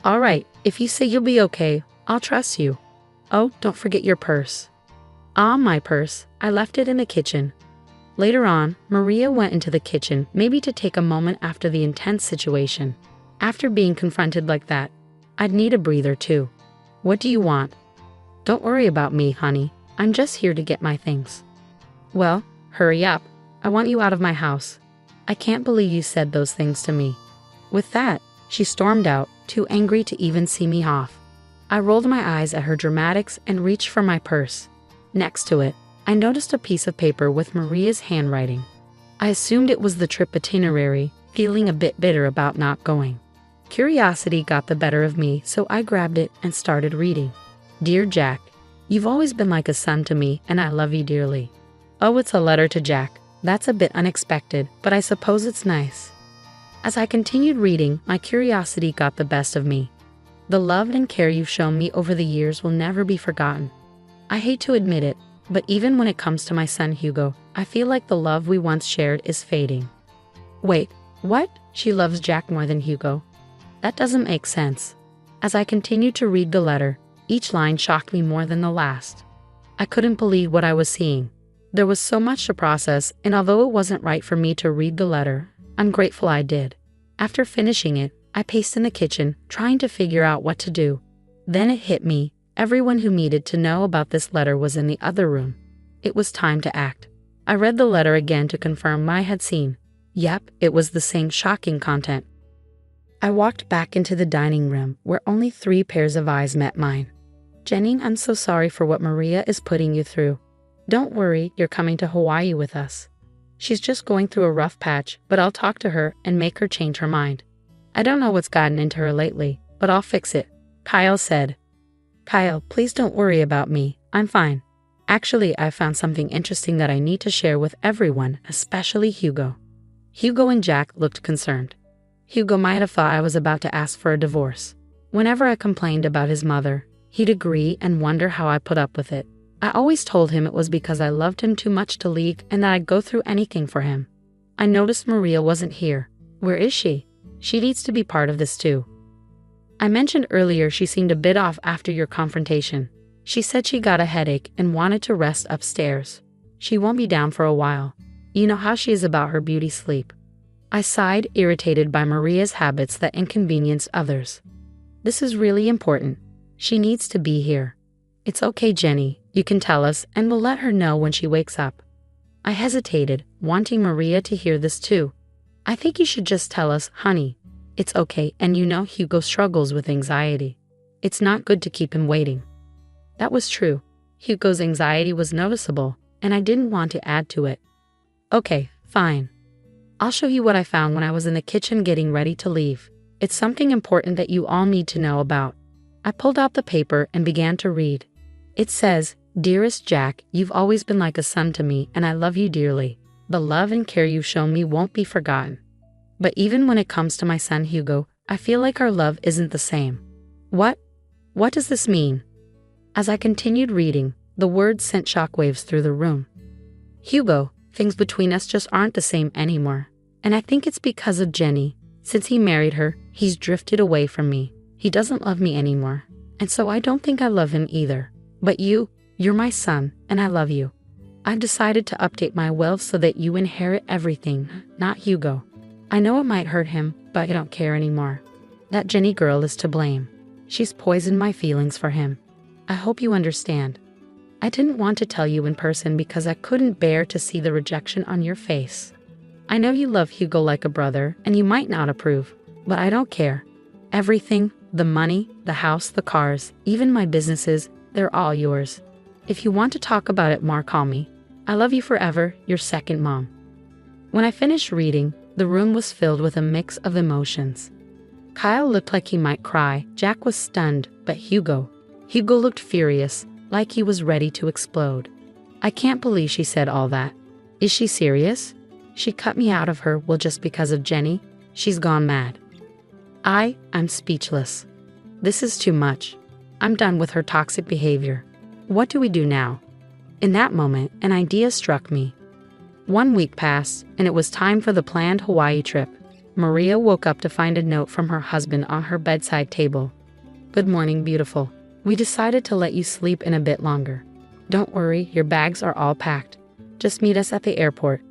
All right, if you say you'll be okay, I'll trust you. Oh, don't forget your purse. Ah, my purse. I left it in the kitchen. Later on, Maria went into the kitchen, maybe to take a moment after the intense situation. After being confronted like that, I'd need a breather too. What do you want? Don't worry about me, honey. I'm just here to get my things. Well, hurry up. I want you out of my house. I can't believe you said those things to me. With that, she stormed out, too angry to even see me off. I rolled my eyes at her dramatics and reached for my purse. Next to it, I noticed a piece of paper with Maria's handwriting. I assumed it was the trip itinerary, feeling a bit bitter about not going. Curiosity got the better of me, so I grabbed it and started reading. Dear Jack, you've always been like a son to me and I love you dearly. Oh, it's a letter to Jack. That's a bit unexpected, but I suppose it's nice. As I continued reading, my curiosity got the best of me. The love and care you've shown me over the years will never be forgotten. I hate to admit it, but even when it comes to my son Hugo, I feel like the love we once shared is fading. Wait, what? She loves Jack more than Hugo? That doesn't make sense. As I continued to read the letter, each line shocked me more than the last. I couldn't believe what I was seeing. There was so much to process, and although it wasn't right for me to read the letter, I'm grateful I did. After finishing it, I paced in the kitchen, trying to figure out what to do. Then it hit me. Everyone who needed to know about this letter was in the other room. It was time to act. I read the letter again to confirm what I had seen. Yep, it was the same shocking content. I walked back into the dining room, where only 3 pairs of eyes met mine. Jenny, I'm so sorry for what Maria is putting you through. Don't worry, you're coming to Hawaii with us. She's just going through a rough patch, but I'll talk to her and make her change her mind. I don't know what's gotten into her lately, but I'll fix it, Kyle said. Kyle, please don't worry about me. I'm fine. Actually, I found something interesting that I need to share with everyone, especially Hugo. Hugo and Jack looked concerned. Hugo might have thought I was about to ask for a divorce. Whenever I complained about his mother, he'd agree and wonder how I put up with it. I always told him it was because I loved him too much to leave and that I'd go through anything for him. I noticed Maria wasn't here. Where is she? She needs to be part of this too. I mentioned earlier she seemed a bit off after your confrontation. She said she got a headache and wanted to rest upstairs. She won't be down for a while. You know how she is about her beauty sleep. I sighed, irritated by Maria's habits that inconvenience others. This is really important. She needs to be here. It's okay, Jenny. You can tell us, and we'll let her know when she wakes up. I hesitated, wanting Maria to hear this too. I think you should just tell us, honey. It's okay, and you know Hugo struggles with anxiety. It's not good to keep him waiting. That was true. Hugo's anxiety was noticeable, and I didn't want to add to it. Okay, fine. I'll show you what I found when I was in the kitchen getting ready to leave. It's something important that you all need to know about. I pulled out the paper and began to read. It says, Dearest Jack, you've always been like a son to me and I love you dearly. The love and care you've shown me won't be forgotten. But even when it comes to my son Hugo, I feel like our love isn't the same. What? What does this mean? As I continued reading, the words sent shockwaves through the room. Hugo, things between us just aren't the same anymore. And I think it's because of Jenny. Since he married her, he's drifted away from me. He doesn't love me anymore. And so I don't think I love him either. But you're my son, and I love you. I've decided to update my will so that you inherit everything, not Hugo. I know it might hurt him, but I don't care anymore. That Jenny girl is to blame. She's poisoned my feelings for him. I hope you understand. I didn't want to tell you in person because I couldn't bear to see the rejection on your face. I know you love Hugo like a brother, and you might not approve, but I don't care. Everything, The money, the house, the cars, even my businesses, they're all yours. If you want to talk about it more, call me. I love you forever, your second mom." When I finished reading, the room was filled with a mix of emotions. Kyle looked like he might cry. Jack was stunned, but Hugo looked furious, like he was ready to explode. "I can't believe she said all that. Is she serious? She cut me out of her will just because of Jenny? She's gone mad." I'm speechless. This is too much. I'm done with her toxic behavior. What do we do now? In that moment, an idea struck me. 1 week passed, and it was time for the planned Hawaii trip. Maria woke up to find a note from her husband on her bedside table. "Good morning, beautiful. We decided to let you sleep in a bit longer. Don't worry, your bags are all packed. Just meet us at the airport."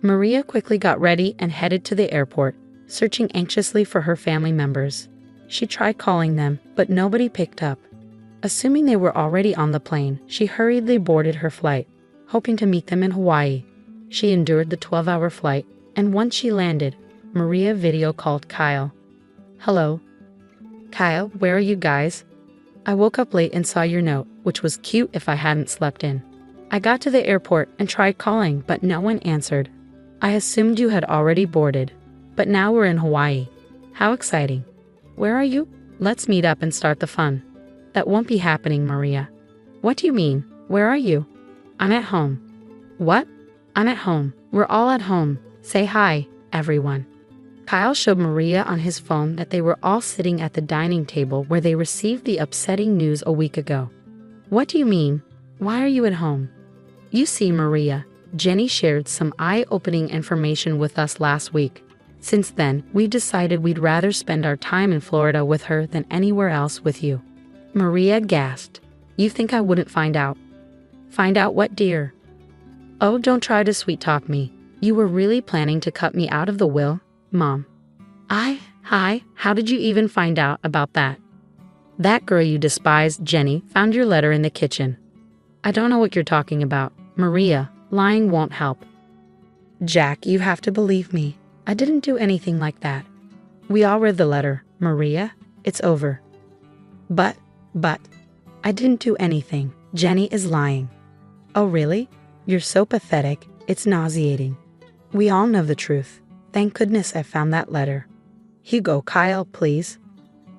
Maria quickly got ready and headed to the airport, searching anxiously for her family members. She tried calling them, but nobody picked up. Assuming they were already on the plane, she hurriedly boarded her flight, hoping to meet them in Hawaii. She endured the 12-hour flight, and once she landed, Maria video called Kyle. "Hello. Kyle, where are you guys? I woke up late and saw your note, which was cute if I hadn't slept in. I got to the airport and tried calling, but no one answered. I assumed you had already boarded, but now we're in Hawaii. How exciting. Where are you? Let's meet up and start the fun." "That won't be happening, Maria." "What do you mean? Where are you?" "I'm at home." "What?" "I'm at home. We're all at home. Say hi, everyone." Kyle showed Maria on his phone that they were all sitting at the dining table where they received the upsetting news a week ago. "What do you mean? Why are you at home?" "You see, Maria, Jenny shared some eye-opening information with us last week. Since then, we decided we'd rather spend our time in Florida with her than anywhere else with you." Maria gasped. "You think I wouldn't find out?" "Find out what, dear?" "Oh, don't try to sweet-talk me. You were really planning to cut me out of the will, Mom." Hi, how did you even find out about that?" "That girl you despise, Jenny, found your letter in the kitchen." "I don't know what you're talking about. Maria, lying won't help." "Jack, you have to believe me. I didn't do anything like that. We all read the letter, Maria. It's over." But, I didn't do anything. Jenny is lying." "Oh, really? You're so pathetic. It's nauseating. We all know the truth. Thank goodness I found that letter." "Hugo, Kyle, please."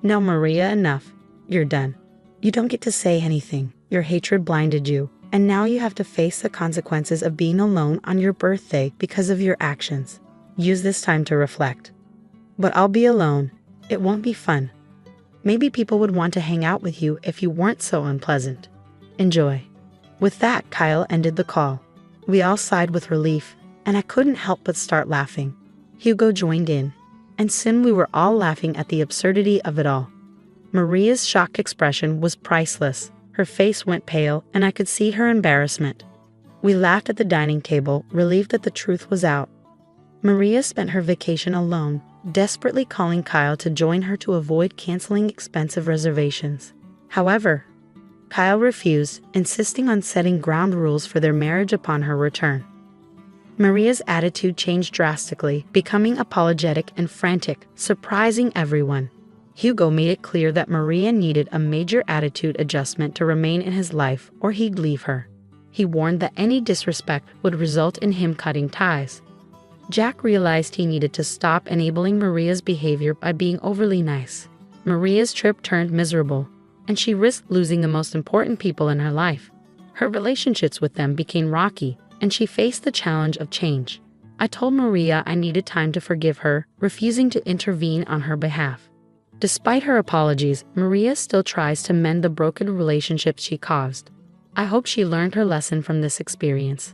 "No, Maria, enough. You're done. You don't get to say anything. Your hatred blinded you, and now you have to face the consequences of being alone on your birthday because of your actions. Use this time to reflect." "But I'll be alone. It won't be fun. Maybe people would want to hang out with you if you weren't so unpleasant. Enjoy." With that, Kyle ended the call. We all sighed with relief, and I couldn't help but start laughing. Hugo joined in, and soon we were all laughing at the absurdity of it all. Maria's shocked expression was priceless. Her face went pale, and I could see her embarrassment. We laughed at the dining table, relieved that the truth was out. Maria spent her vacation alone, desperately calling Kyle to join her to avoid canceling expensive reservations. However, Kyle refused, insisting on setting ground rules for their marriage upon her return. Maria's attitude changed drastically, becoming apologetic and frantic, surprising everyone. Hugo made it clear that Maria needed a major attitude adjustment to remain in his life, or he'd leave her. He warned that any disrespect would result in him cutting ties. Jack realized he needed to stop enabling Maria's behavior by being overly nice. Maria's trip turned miserable, and she risked losing the most important people in her life. Her relationships with them became rocky, and she faced the challenge of change. I told Maria I needed time to forgive her, refusing to intervene on her behalf. Despite her apologies, Maria still tries to mend the broken relationships she caused. I hope she learned her lesson from this experience.